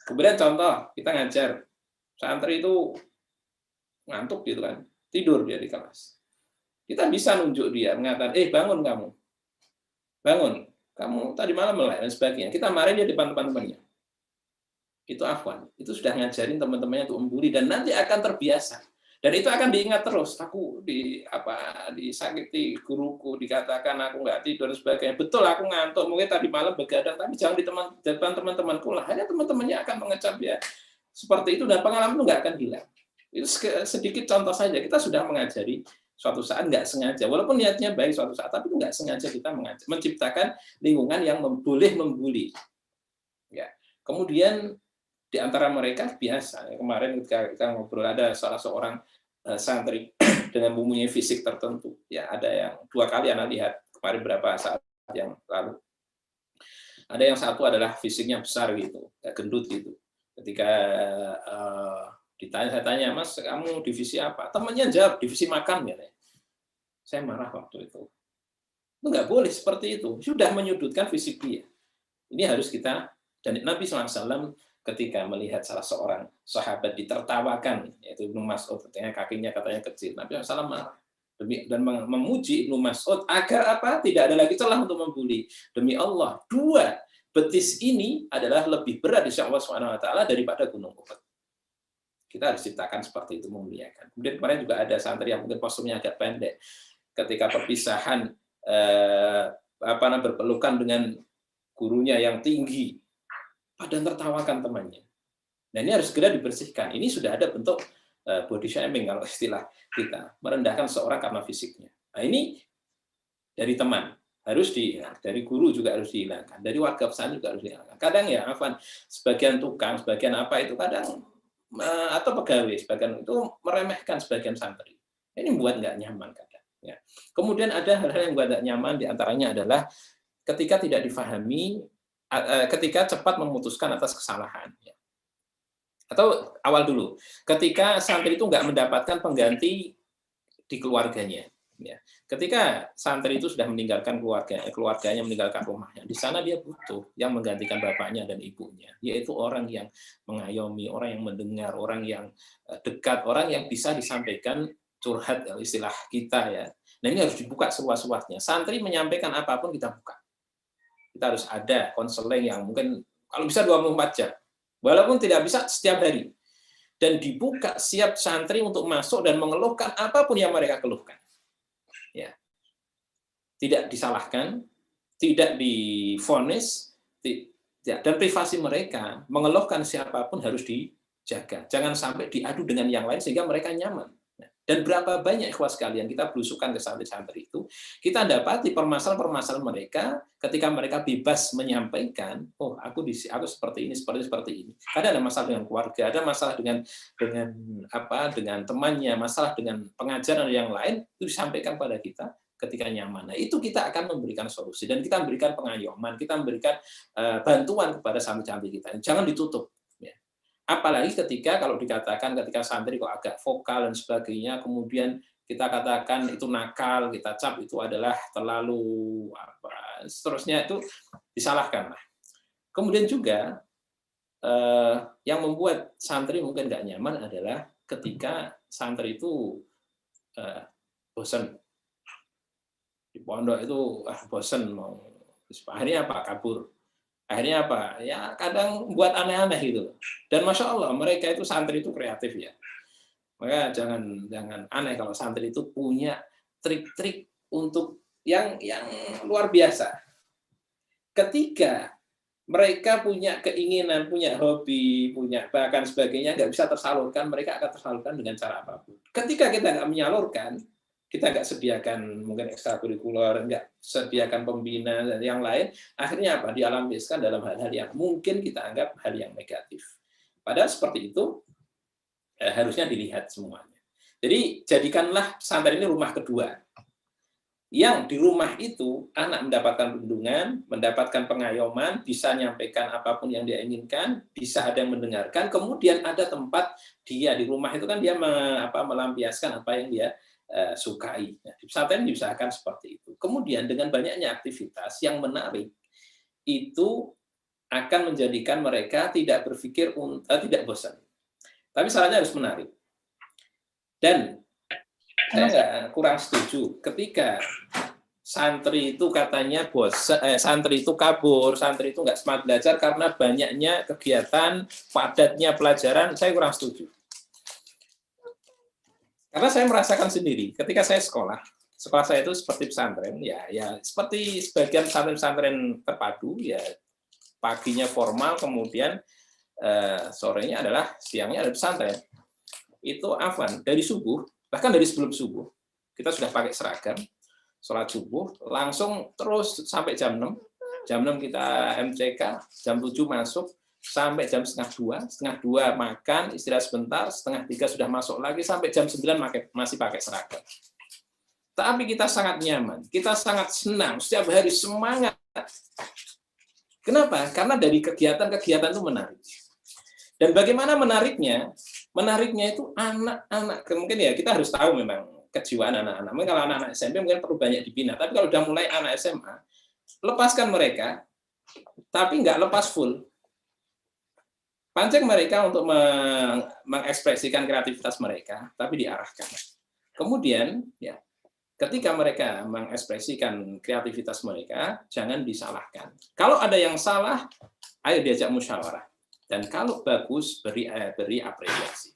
Kemudian contoh, kita ngajar, santri itu ngantuk gitu kan, tidur dia di kelas. Kita bisa nunjuk dia, mengatakan, bangun kamu. Bangun, kamu tadi malam melek, dan sebagainya. Kita marahin dia di depan teman-temannya. Itu afwan. Itu sudah ngajarin teman-temannya untuk membuli, dan nanti akan terbiasa. Dan itu akan diingat terus. Aku disakiti guruku, dikatakan aku nggak tidur, dan sebagainya. Betul, aku ngantuk, mungkin tadi malam begadang, tapi jangan di depan teman-temanku lah. Hanya teman-temannya akan mengecap ya. Seperti itu, dan pengalaman itu nggak akan hilang. Itu sedikit contoh saja. Kita sudah mengajari suatu saat nggak sengaja, walaupun niatnya baik suatu saat, tapi nggak sengaja kita menciptakan lingkungan yang boleh membuli. Ya. Kemudian di antara mereka biasa, kemarin ketika kita ngobrol ada salah seorang santri dengan mempunyai fisik tertentu, ya ada yang 2 kali anak lihat kemarin berapa saat yang lalu. Ada yang satu adalah fisiknya besar gitu, gendut gitu. Ketika saya tanya, Mas, kamu divisi apa? Temannya jawab, divisi makan ya. Saya marah waktu itu. Itu nggak boleh seperti itu. Sudah menyudutkan fisik dia. Ini harus kita, dan Nabi SAW ketika melihat salah seorang sahabat ditertawakan, yaitu Ibnu Mas'ud, kakinya katanya kecil, Nabi SAW marah dan memuji Ibnu Mas'ud agar apa? Tidak ada lagi celah untuk membuli. Demi Allah, 2 betis ini adalah lebih berat di sisi Allah SWT daripada gunung Uhud. Kita harus ciptakan seperti itu, memuliakan. Kemudian kemarin juga ada santri yang mungkin posturnya agak pendek. Ketika perpisahan berpelukan dengan gurunya yang tinggi, dan tertawakan temannya. Dan ini harus segera dibersihkan. Ini sudah ada bentuk body shaming kalau istilah kita, merendahkan seorang karena fisiknya. Nah, ini dari teman harus dari guru juga harus dihilangkan, dari warga pesantren juga harus dihilangkan. Kadang ya, sebagian tukang, sebagian apa itu kadang atau pegawai sebagian itu meremehkan sebagian santri. Ini membuat nggak nyaman kadang. Ya. Kemudian ada hal-hal yang membuat nggak nyaman, diantaranya adalah ketika tidak difahami, ketika cepat memutuskan atas kesalahan. Atau awal dulu, ketika santri itu nggak mendapatkan pengganti di keluarganya. Ketika santri itu sudah meninggalkan keluarganya meninggalkan rumahnya, di sana dia butuh yang menggantikan bapaknya dan ibunya, yaitu orang yang mengayomi, orang yang mendengar, orang yang dekat, orang yang bisa disampaikan curhat, istilah kita ya. Nah, ini harus dibuka seluas-luasnya. Santri menyampaikan apapun kita buka. Kita harus ada konseling yang mungkin kalau bisa 24 jam. Walaupun tidak bisa setiap hari. Dan dibuka siap santri untuk masuk dan mengeluhkan apapun yang mereka keluhkan. Ya. Tidak disalahkan, tidak divonis, dan privasi mereka, mengeluhkan siapapun harus dijaga. Jangan sampai diadu dengan yang lain sehingga mereka nyaman. Dan berapa banyak ikhwas sekalian kita belusukan ke santri-santri itu, kita dapati permasalahan-permasalahan mereka ketika mereka bebas menyampaikan, oh aku seperti ini, seperti ini. Kadang ada masalah dengan keluarga, ada masalah dengan temannya, masalah dengan pengajaran yang lain, itu disampaikan pada kita ketika nyaman. Nah, itu kita akan memberikan solusi dan kita memberikan pengayoman, kita memberikan bantuan kepada santri-santri kita. Jangan ditutup. Apalagi kalau dikatakan ketika santri kok agak vokal dan sebagainya, kemudian kita katakan itu nakal, kita cap itu adalah terlalu seterusnya, itu disalahkan. Kemudian juga yang membuat santri mungkin nggak nyaman adalah ketika santri itu bosan di pondok itu, bosan mau akhirnya kabur. Akhirnya apa? Ya kadang buat aneh-aneh gitu. Dan Masya Allah, mereka itu santri itu kreatif ya. Maka jangan aneh kalau santri itu punya trik-trik untuk yang luar biasa. Ketika mereka punya keinginan, punya hobi, punya bahkan sebagainya, nggak bisa tersalurkan, mereka akan tersalurkan dengan cara apapun. Ketika kita nggak menyalurkan, kita nggak sediakan mungkin ekstrakurikuler, nggak sediakan pembina dan yang lain, akhirnya apa? Dialampiskan dalam hal-hal yang mungkin kita anggap hal yang negatif. Padahal seperti itu harusnya dilihat semuanya. Jadi jadikanlah pesantren ini rumah kedua. Yang di rumah itu anak mendapatkan perlindungan, mendapatkan pengayoman, bisa menyampaikan apapun yang dia inginkan, bisa ada yang mendengarkan, kemudian ada tempat dia di rumah itu kan dia melampiaskan apa yang dia sukai. Nah, di pesantren diusahakan seperti itu. Kemudian dengan banyaknya aktivitas yang menarik, itu akan menjadikan mereka tidak berpikir tidak bosan. Tapi syaratnya harus menarik. Dan saya kurang setuju ketika santri itu katanya santri itu kabur, santri itu nggak semangat belajar karena banyaknya kegiatan, padatnya pelajaran. Saya kurang setuju. Karena saya merasakan sendiri, ketika saya sekolah saya itu seperti pesantren, ya seperti sebagian pesantren terpadu, ya paginya formal, kemudian sorenya adalah siangnya ada pesantren. Itu afwan dari subuh, bahkan dari sebelum subuh kita sudah pakai seragam, sholat subuh, langsung terus sampai jam 6. Jam 6 kita MCK, jam 7 masuk, sampai jam setengah 2 makan, istirahat sebentar, setengah 3 sudah masuk lagi, sampai jam 9 masih pakai seragam. Tapi kita sangat nyaman, kita sangat senang, setiap hari semangat. Kenapa? Karena dari kegiatan-kegiatan itu menarik. Dan bagaimana menariknya? Menariknya itu anak-anak, mungkin ya kita harus tahu memang kejiwaan anak-anak. Mungkin kalau anak-anak SMP mungkin perlu banyak dibina, tapi kalau udah mulai anak SMA, lepaskan mereka, tapi nggak lepas full. Pancing mereka untuk mengekspresikan kreativitas mereka, tapi diarahkan. Kemudian, ya, ketika mereka mengekspresikan kreativitas mereka, jangan disalahkan. Kalau ada yang salah, ayo diajak musyawarah. Dan kalau bagus, beri apresiasi.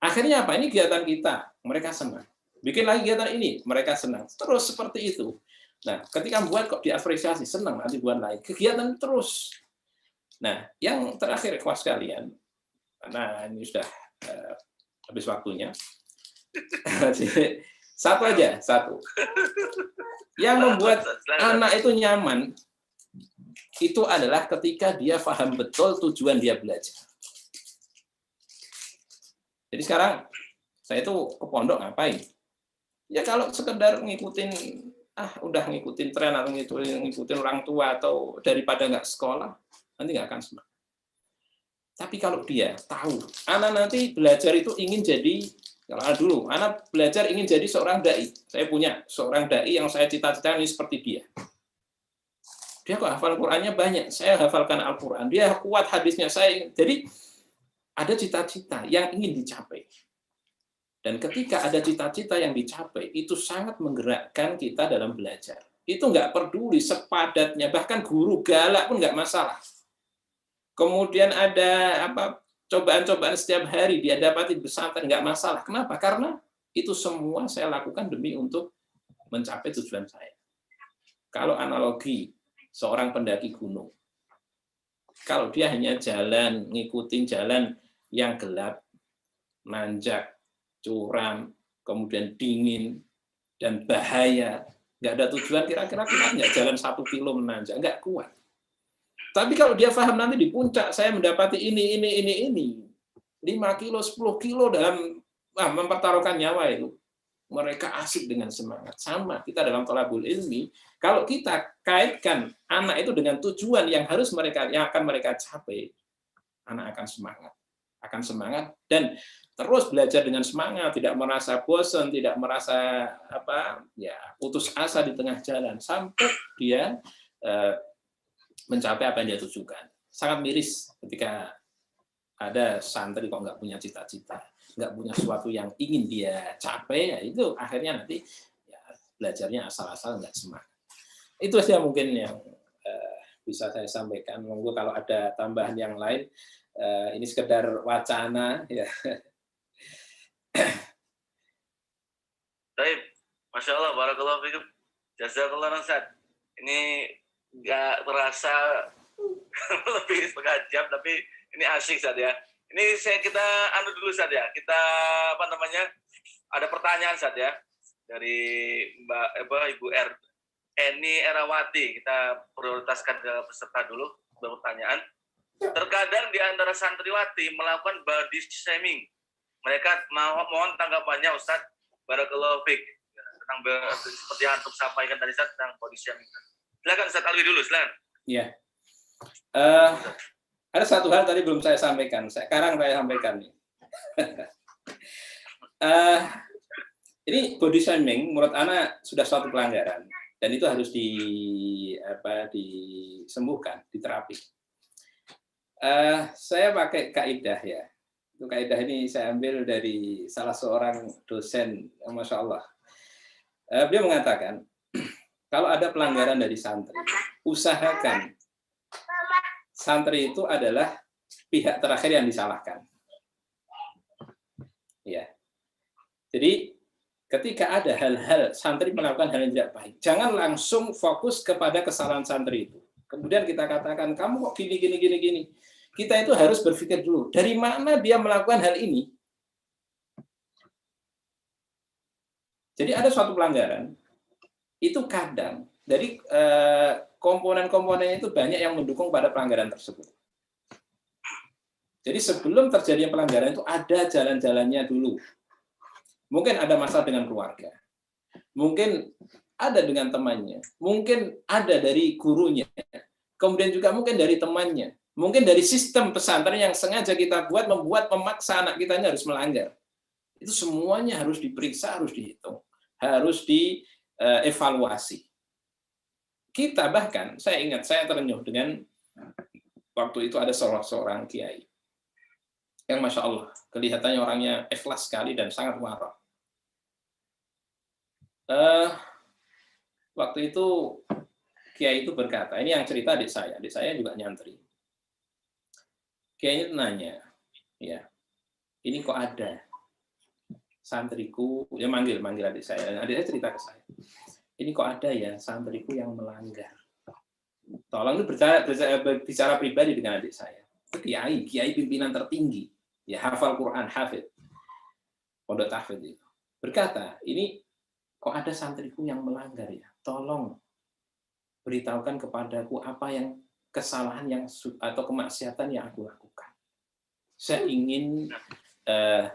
Akhirnya apa? Ini kegiatan kita, mereka senang. Bikin lagi kegiatan ini, mereka senang. Terus seperti itu. Nah, ketika buat kok diapresiasi, senang, nanti buat lagi. Kegiatan terus. Nah, yang terakhir, ikhwas sekalian, karena ini sudah habis waktunya. Satu. Yang membuat anak itu nyaman, itu adalah ketika dia paham betul tujuan dia belajar. Jadi sekarang, saya itu ke pondok ngapain? Ya kalau sekedar udah ngikutin tren atau ngikutin orang tua atau daripada nggak sekolah, nanti nggak akan semangat. Tapi kalau dia tahu, anak nanti belajar itu ingin jadi, kalau dulu, anak belajar ingin jadi seorang dai. Saya punya seorang dai yang saya cita-citakan ini seperti dia. Dia kok hafal Qur'annya banyak, saya hafalkan Al-Quran. Dia kuat hadisnya saya. Jadi ada cita-cita yang ingin dicapai. Dan ketika ada cita-cita yang dicapai, itu sangat menggerakkan kita dalam belajar. Itu nggak peduli sepadatnya, bahkan guru galak pun nggak masalah. Kemudian ada cobaan-cobaan setiap hari dia dapati pesantren, nggak masalah. Kenapa? Karena itu semua saya lakukan demi untuk mencapai tujuan saya. Kalau analogi seorang pendaki gunung, kalau dia hanya ngikutin jalan yang gelap, nanjak, curam, kemudian dingin, dan bahaya, nggak ada tujuan, kira-kira kita nggak jalan 1 kilo menanjak, nggak kuat. Tapi kalau dia paham nanti di puncak, saya mendapati ini, 5 kilo, 10 kilo dalam mempertaruhkan nyawa itu, mereka asik dengan semangat. Sama, kita dalam thalabul ilmi, kalau kita kaitkan anak itu dengan tujuan yang akan mereka capai, anak akan semangat dan terus belajar dengan semangat, tidak merasa bosan, tidak merasa putus asa di tengah jalan sampai dia mencapai apa yang dia tujukan. Sangat miris ketika ada santri kok nggak punya cita-cita, nggak punya sesuatu yang ingin dia capai, ya itu akhirnya nanti ya, belajarnya asal-asal nggak semangat. Itu saja mungkin yang bisa saya sampaikan. Monggo kalau ada tambahan yang lain, ini sekedar wacana. Ya. Baik, Masya Allah, barakallahu fikum. Jazakallah Ustaz. Ini nggak terasa lebih setengah jam, tapi ini asik Ustaz ya. Ini kita dulu Ustaz ya. Kita ada pertanyaan Ustaz ya dari Ibu Eni Erawati. Kita prioritaskan ke peserta dulu berpertanyaan. Terkadang di antara santriwati melakukan body shaming. Mereka mohon tanggapannya Ustaz Barakallahu Fik tentang seperti yang antum sampaikan tadi Ustaz tentang body shaming. Silakan Ustaz Alwi dulu, silakan. Iya. Ada satu hal tadi belum saya sampaikan. Sekarang saya sampaikan nih. Ini body shaming menurut Ana sudah suatu pelanggaran dan itu harus disembuhkan, diterapi. Saya pakai kaidah ya. Itu kaidah ini saya ambil dari salah seorang dosen, Masya Allah. Beliau mengatakan, kalau ada pelanggaran dari santri, usahakan santri itu adalah pihak terakhir yang disalahkan. Ya. Jadi ketika ada hal-hal santri melakukan hal yang tidak baik, jangan langsung fokus kepada kesalahan santri itu. Kemudian kita katakan, kamu kok gini. Kita itu harus berpikir dulu, dari mana dia melakukan hal ini? Jadi ada suatu pelanggaran, itu kadang dari komponen-komponennya itu banyak yang mendukung pada pelanggaran tersebut. Jadi sebelum terjadi pelanggaran itu ada jalan-jalannya dulu. Mungkin ada masalah dengan keluarga, mungkin ada dengan temannya, mungkin ada dari gurunya, kemudian juga mungkin dari temannya, mungkin dari sistem pesantren yang sengaja kita membuat memaksa anak kita ini harus melanggar. Itu semuanya harus diperiksa, harus dihitung, harus dievaluasi. Kita bahkan, saya ingat, saya terenyuh dengan waktu itu ada seorang kiai yang Masya Allah, kelihatannya orangnya ikhlas sekali dan sangat wara. Waktu itu kiai itu berkata, ini yang cerita adik saya juga nyantri. Kiai itu nanya, ya, ini kok ada santriku, dia manggil adik saya cerita ke saya, ini kok ada ya santriku yang melanggar. Tolong itu bicara pribadi dengan adik saya. Kiai pimpinan tertinggi, ya hafal Quran, hafid, pondok tahfidz itu. Berkata, ini kok ada santriku yang melanggar ya, tolong beritahukan kepadaku apa yang kesalahan yang atau kemaksiatan yang aku lakukan. Saya ingin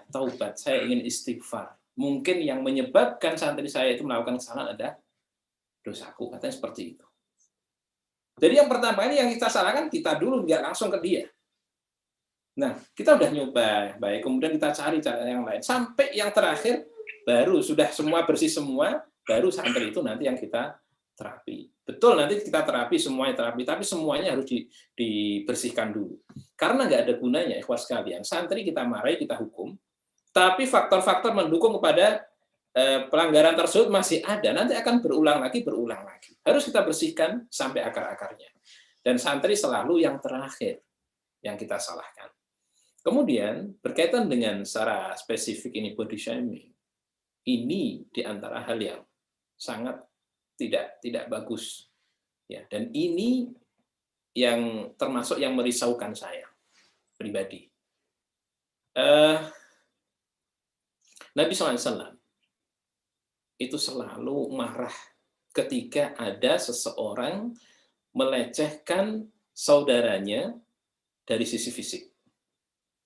taubat, saya ingin istighfar. Mungkin yang menyebabkan santri saya itu melakukan kesalahan ada dosaku, katanya seperti itu. Jadi yang pertama ini yang kita salahkan kita dulu, nggak langsung ke dia. Nah, kita udah nyoba, baik, kemudian kita cari cara yang lain. Sampai yang terakhir, baru sudah semua bersih semua, baru santri itu nanti yang kita terapi. Betul, nanti kita terapi, semuanya terapi, tapi semuanya harus dibersihkan dulu. Karena nggak ada gunanya, ikhwas sekalian. Santri kita marahi, kita hukum, tapi faktor-faktor mendukung kepada pelanggaran tersebut masih ada, nanti akan berulang lagi. Harus kita bersihkan sampai akar-akarnya. Dan santri selalu yang terakhir yang kita salahkan. Kemudian berkaitan dengan secara spesifik ini body shaming, ini di antara hal yang sangat tidak bagus, ya. Dan ini yang termasuk yang merisaukan saya pribadi. Nabi SAW itu selalu marah ketika ada seseorang melecehkan saudaranya dari sisi fisik.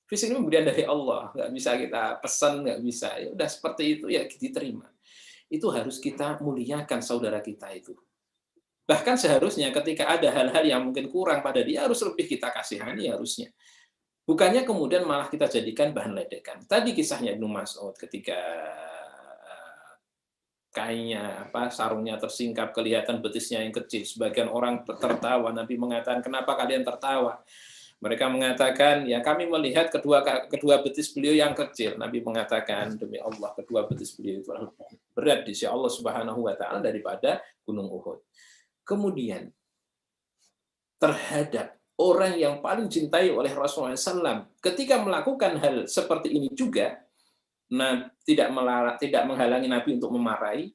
Fisik ini pemberian dari Allah, nggak bisa kita pesan, nggak bisa. Ya udah seperti itu ya diterima. Itu harus kita muliakan saudara kita itu. Bahkan seharusnya ketika ada hal-hal yang mungkin kurang pada dia, harus lebih kita kasihani harusnya. Bukannya kemudian malah kita jadikan bahan ledekan. Tadi kisahnya Ibnu Mas'ud ketika kainnya, sarungnya tersingkap, kelihatan betisnya yang kecil. Sebagian orang tertawa, Nabi mengatakan, kenapa kalian tertawa? Mereka mengatakan, ya kami melihat kedua betis beliau yang kecil. Nabi mengatakan, demi Allah, kedua betis beliau itu berat di sisi Allah Subhanahu wa Ta'ala daripada Gunung Uhud. Kemudian, terhadap orang yang paling cintai oleh Rasulullah SAW, ketika melakukan hal seperti ini juga, tidak menghalangi Nabi untuk memarahi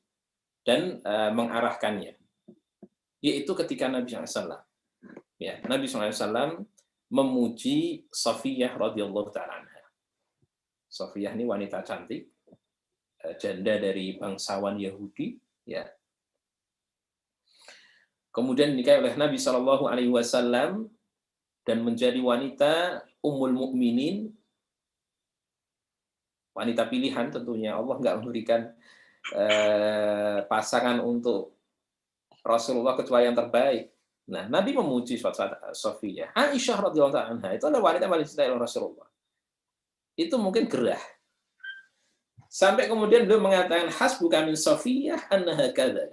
dan mengarahkannya. Yaitu ketika Nabi SAW, ya, Nabi SAW memuji Safiyah radhiyallahu ta'ala anha. Safiyah ini wanita cantik, janda dari bangsawan Yahudi, ya. Kemudian dinikahi oleh Nabi SAW dan menjadi wanita ummul mukminin, wanita pilihan tentunya. Allah nggak memberikan pasangan untuk Rasulullah kecuali yang terbaik. Nah, Nabi memuji suatu saat Sofiyah. Aisyah radhiyallahu anha itu adalah wanita paling dicintai oleh Rasulullah. Itu mungkin gerah. Sampai kemudian beliau mengatakan hasbuka min Sofiyah annaha kadza.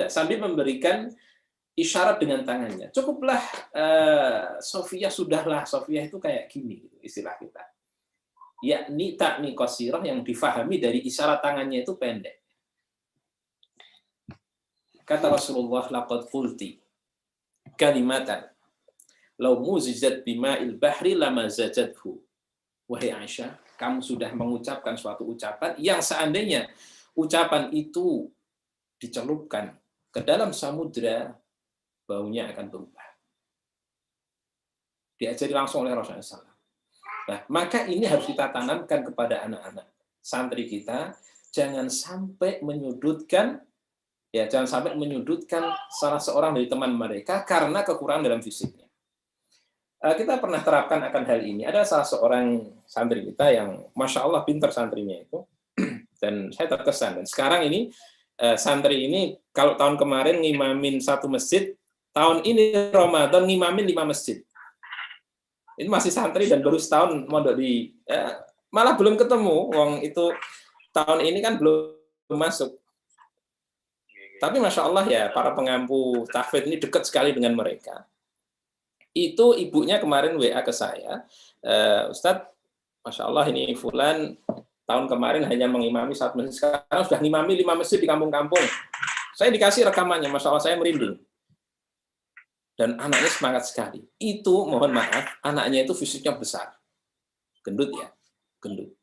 Sambil memberikan isyarat dengan tangannya. Cukuplah Sofiyah, sudahlah Sofiyah itu kayak gini gitu, istilah kita. Yakni takni qasirah yang difahami dari isyarat tangannya itu pendek. Kata Rasulullah, laqad qulti kalimatan law muzijat bima'il bahri lama zajathu. Wahai Aisyah, kamu sudah mengucapkan suatu ucapan yang seandainya ucapan itu dicelupkan ke dalam samudra, baunya akan berubah. Diajari langsung oleh Rasulullah SAW. Nah, maka ini harus kita tanamkan kepada anak-anak santri kita, jangan sampai menyudutkan salah seorang dari teman mereka karena kekurangan dalam fisiknya. Kita pernah terapkan akan hal ini. Ada salah seorang santri kita yang Masya Allah pintar santrinya itu, dan saya terkesan. Dan sekarang ini santri ini kalau tahun kemarin ngimamin 1 masjid, tahun ini Ramadan ngimamin 5 masjid. Ini masih santri dan baru setahun mondok di, malah belum ketemu. Wong itu tahun ini kan belum masuk. Tapi Masya Allah ya, para pengampu tahfidz ini dekat sekali dengan mereka. Itu ibunya kemarin WA ke saya, Ustadz, Masya Allah ini Fulan tahun kemarin hanya mengimami 1 masjid, sekarang sudah ngimami 5 masjid di kampung-kampung. Saya dikasih rekamannya, Masya Allah saya merinding. Dan anaknya semangat sekali. Itu mohon maaf, anaknya itu fisiknya besar. Gendut ya, gendut.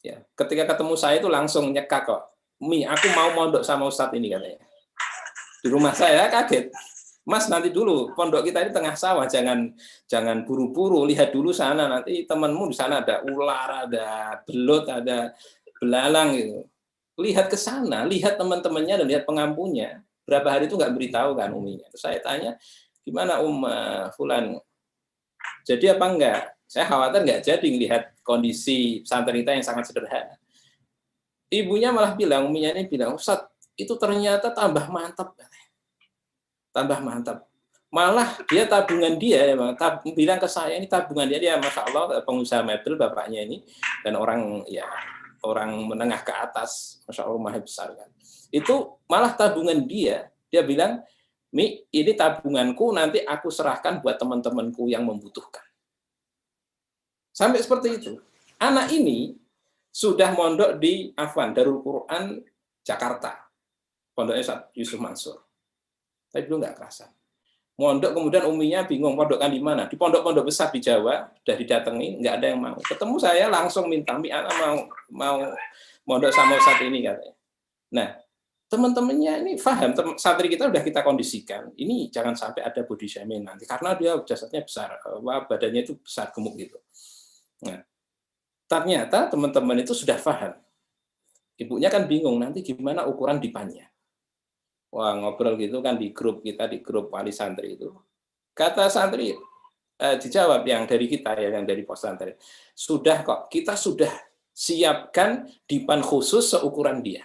Ya. Ketika ketemu saya itu langsung nyekak kok. Mi, aku mau mondok sama Ustadz ini katanya. Di rumah saya kaget. Mas, nanti dulu pondok kita ini tengah sawah, jangan buru-buru, lihat dulu sana, nanti temanmu di sana ada ular, ada belut, ada belalang gitu. Lihat ke sana, lihat teman-temannya dan lihat pengampunya. Berapa hari itu nggak beritahu kan uminya. Terus saya tanya, gimana Fulan? Jadi apa enggak? Saya khawatir nggak jadi melihat kondisi pesantren kita yang sangat sederhana. Ibunya malah bilang, uminya ini bilang, Ustadz, itu ternyata tambah mantap. Tambah mantap. Malah dia tabungan dia, bilang ke saya, ini tabungan dia Masya Allah, pengusaha mebel bapaknya ini, dan orang menengah ke atas, Masya Allah rumahnya besar kan. Itu malah tabungan dia bilang, Mi, ini tabunganku, nanti aku serahkan buat teman-temanku yang membutuhkan. Sampai seperti itu. Anak ini sudah mondok di Darul Quran Jakarta. Pondoknya Ustaz Yusuf Mansur. Tapi belum nggak kerasa. Mondok kemudian uminya bingung, pondokkan di mana? Di pondok-pondok besar di Jawa, sudah didatangi, nggak ada yang mau. Ketemu saya langsung minta, Mi, anak mau mondok sama Ustaz ini katanya. Nah, teman-temannya ini paham, santri kita sudah kita kondisikan, ini jangan sampai ada body shaming nanti, karena dia jasadnya besar, badannya itu besar, gemuk gitu. Nah, ternyata teman-teman itu sudah paham. Ibunya kan bingung, nanti gimana ukuran dipannya. Wah, ngobrol gitu kan di grup kita, di grup wali santri itu. Kata santri, dijawab yang dari kita, ya, yang dari pos santri, sudah kok, kita sudah siapkan dipan khusus seukuran dia.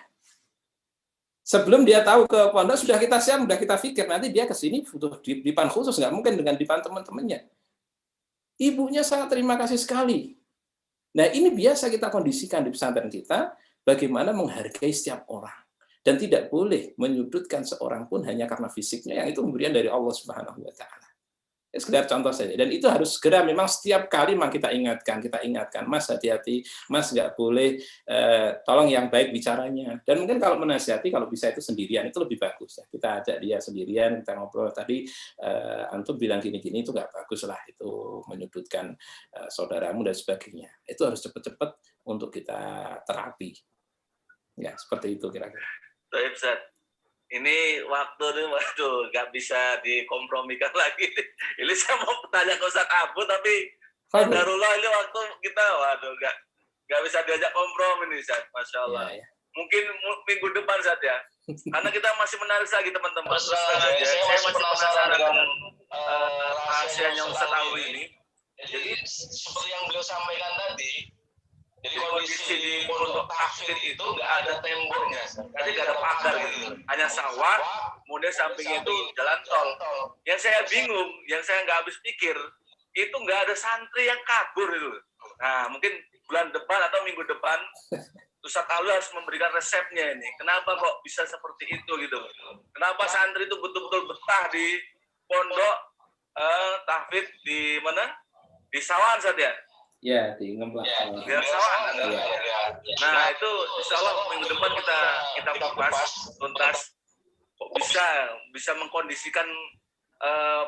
Sebelum dia tahu ke pondok, sudah kita siap, sudah kita pikir, nanti dia ke sini butuh dipan khusus, nggak mungkin dengan dipan teman-temannya. Ibunya sangat terima kasih sekali. Nah, ini biasa kita kondisikan di pesantren kita, bagaimana menghargai setiap orang. Dan tidak boleh menyudutkan seorang pun hanya karena fisiknya, yang itu pemberian dari Allah Subhanahu wa Ta'ala. Sekedar contoh saja, dan itu harus segera, memang setiap kali memang kita ingatkan, Mas hati-hati, Mas nggak boleh, tolong yang baik bicaranya. Dan mungkin kalau menasihati, kalau bisa itu sendirian, itu lebih bagus ya. Kita ajak dia sendirian, kita ngobrol tadi, antum bilang gini-gini itu nggak bagus lah, itu menyudutkan saudaramu dan sebagainya. Itu harus cepat-cepat untuk kita terapi. Ya, seperti itu kira-kira. Baik, Ustaz. Ini waktu nih, waduh, nggak bisa dikompromikan lagi. Ini saya mau bertanya ke Ustaz Abu, tapi Darullah ini waktu kita, waduh, nggak bisa diajak kompromi nih, Ustaz. Masya Allah. Ya, ya. mungkin minggu depan saja. Karena kita masih menarik lagi teman-teman. Terus aja, saya masih penasaran dengan rahasianya Ustaz Alwi ini. Jadi seperti yang beliau sampaikan tadi, jadi kondisi di pondok tahfidz itu nggak ada temboknya, jadi nggak ada pagar gitu, hanya sawah, kemudian sampingnya itu jalan tol. Yang saya bingung, yang saya nggak habis pikir, itu nggak ada santri yang kabur itu. Nah, mungkin bulan depan atau minggu depan Ustaz Alwi harus memberikan resepnya ini. Kenapa kok bisa seperti itu gitu? Kenapa santri itu betul-betul betah di pondok tahfidz di mana? Di Sawan saja. Ya, di Ngemplak. Di Sawan. Nah, itu insya Allah minggu depan kita kupas tuntas. Kok bisa mengkondisikan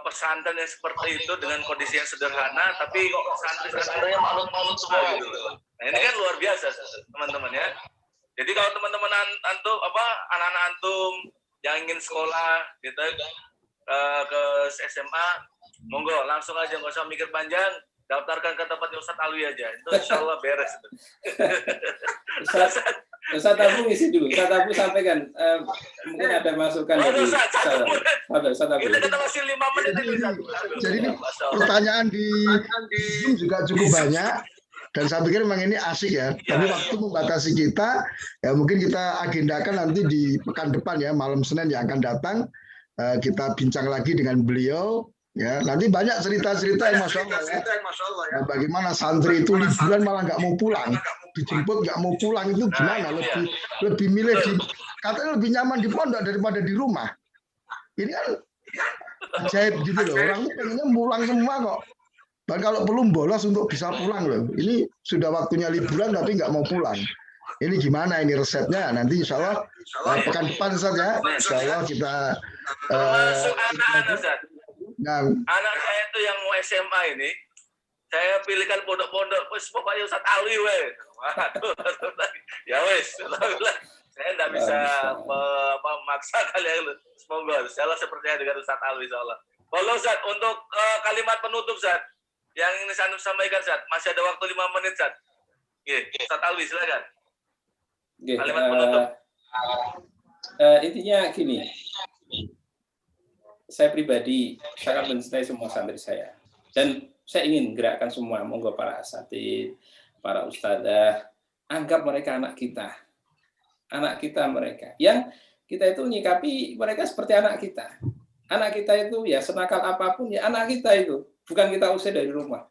pesantren yang seperti itu dengan kondisi yang sederhana, tapi kok santri-santrinya manut-manut semua gitu. Nah, ini kan luar biasa teman-teman ya. Jadi kalau teman-teman antum anak-anak antum yang ingin sekolah gitu ke SMA, monggo langsung aja, nggak usah mikir panjang, daftarkan ke tempatnya Ustaz Alwi aja, itu insya Allah beres. Ustaz Abu isi dulu, Ustaz Abu sampaikan, mungkin ada masukan dari Ustaz Abu. Kita masih 5 menit ini. Jadi ini pertanyaan di Zoom juga cukup banyak, dan saya pikir memang ini asik ya. Tapi waktu membatasi kita, ya mungkin kita agendakan nanti di pekan depan ya, malam Senin yang akan datang, kita bincang lagi dengan beliau. Ya, nanti banyak cerita-cerita yang Masya Allah ya. Nah, bagaimana santri itu liburan malah nggak mau pulang, dijemput nggak mau pulang, itu gimana? Lebih milih katanya lebih nyaman di pondok daripada di rumah. Ini kan ajaib gitu loh. Orang itu pengennya pulang semua kok. Dan kalau belum bolos untuk bisa pulang loh. Ini sudah waktunya liburan tapi nggak mau pulang. Ini gimana ini resepnya? Nanti insya Allah pekan depan saja. Insya Allah kita. Nah, anak saya itu yang mau SMA ini, saya pilihkan pondok-pondok, pokoknya Ustaz Alwi weh. Ya wes, saya tidak bisa memaksa kalian. Semoga, saya percaya dengan Ustaz Alwi insyaallah. Monggo Ustaz, untuk kalimat penutup Ustaz, yang ingin saya sampaikan Ustaz, masih ada waktu 5 menit Ustaz. Ustaz Alwi silakan. Kalimat penutup. Intinya gini. Saya pribadi sangat mencintai semua santri saya, dan saya ingin gerakkan semua, monggo para asatidz, para ustadzah, anggap mereka anak kita mereka, yang kita itu nyikapi mereka seperti anak kita itu ya senakal apapun ya anak kita itu, bukan kita usir dari rumah.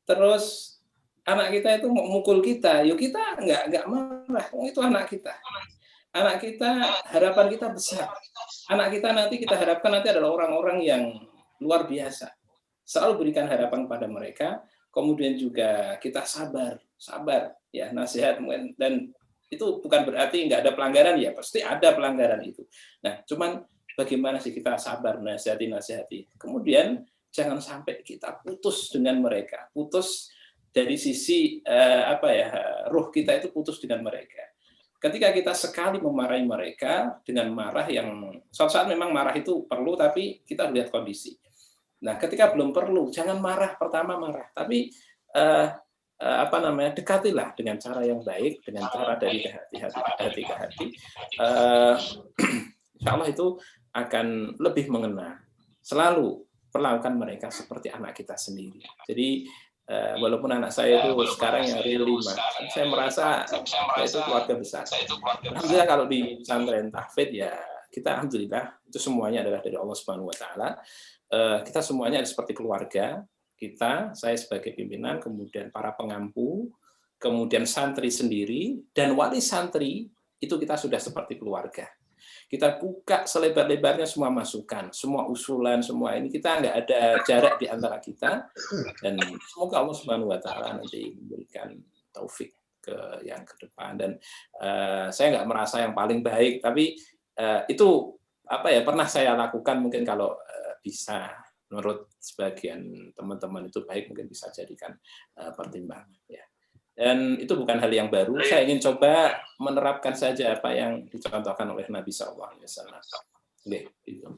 Terus anak kita itu mau mukul kita, yuk kita nggak marah, itu anak kita. Anak kita, harapan kita besar. Anak kita nanti kita harapkan nanti adalah orang-orang yang luar biasa. Selalu berikan harapan pada mereka, kemudian juga kita sabar ya, nasihat, dan itu bukan berarti nggak ada pelanggaran ya, pasti ada pelanggaran itu. Nah, cuman bagaimana sih kita sabar, nasihati. Kemudian jangan sampai kita putus dengan mereka, putus dari sisi ruh kita itu putus dengan mereka. Ketika kita sekali memarahi mereka dengan marah yang suatu saat memang marah itu perlu, tapi kita lihat kondisi. Nah, ketika belum perlu, jangan marah, pertama marah, tapi dekatilah dengan cara yang baik, dengan cara dari hati ke hati. Insya Allah itu akan lebih mengena. Selalu perlakukan mereka seperti anak kita sendiri. Jadi walaupun anak saya itu sekarang yang real 5, saya merasa itu keluarga besar. Alhamdulillah kalau di pesantren tahfidz ya kita alhamdulillah itu semuanya adalah dari Allah Subhanahu Wa Taala. Kita semuanya seperti keluarga kita, saya sebagai pimpinan, kemudian para pengampu, kemudian santri sendiri dan wali santri itu kita sudah seperti keluarga. Kita buka selebar-lebarnya semua masukan, semua usulan, semua ini kita nggak ada jarak di antara kita, dan semoga Allah Subhanahu Wa Taala nanti memberikan taufik ke yang ke depan. Dan saya nggak merasa yang paling baik, tapi itu pernah saya lakukan, mungkin kalau bisa menurut sebagian teman-teman itu baik, mungkin bisa jadikan pertimbangan ya. Dan itu bukan hal yang baru. Saya ingin coba menerapkan saja apa yang dicontohkan oleh Nabi SAW. Gitu.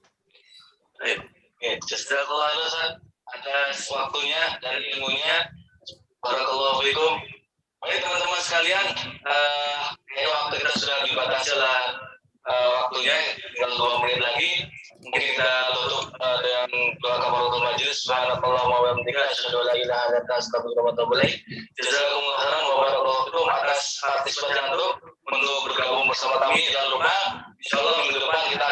Jazakallah khairan atas waktunya dan ilmunya. Barakallahu fikum. Baik teman-teman sekalian, waktu kita sudah terbacalah waktunya, tinggal 2 menit lagi. Mungkin kita tutup dengan doa kafaratul majelis. Subhanakallahumma wa bihamdika asyhadu an la ilaha illa anta astaghfiruka wa atubu ilaik. Jazakumullahu khairan wa barakallahu fikum atas partisipasi Antum untuk bergabung bersama kami. Jangan lupa insyaallah minggu depan kita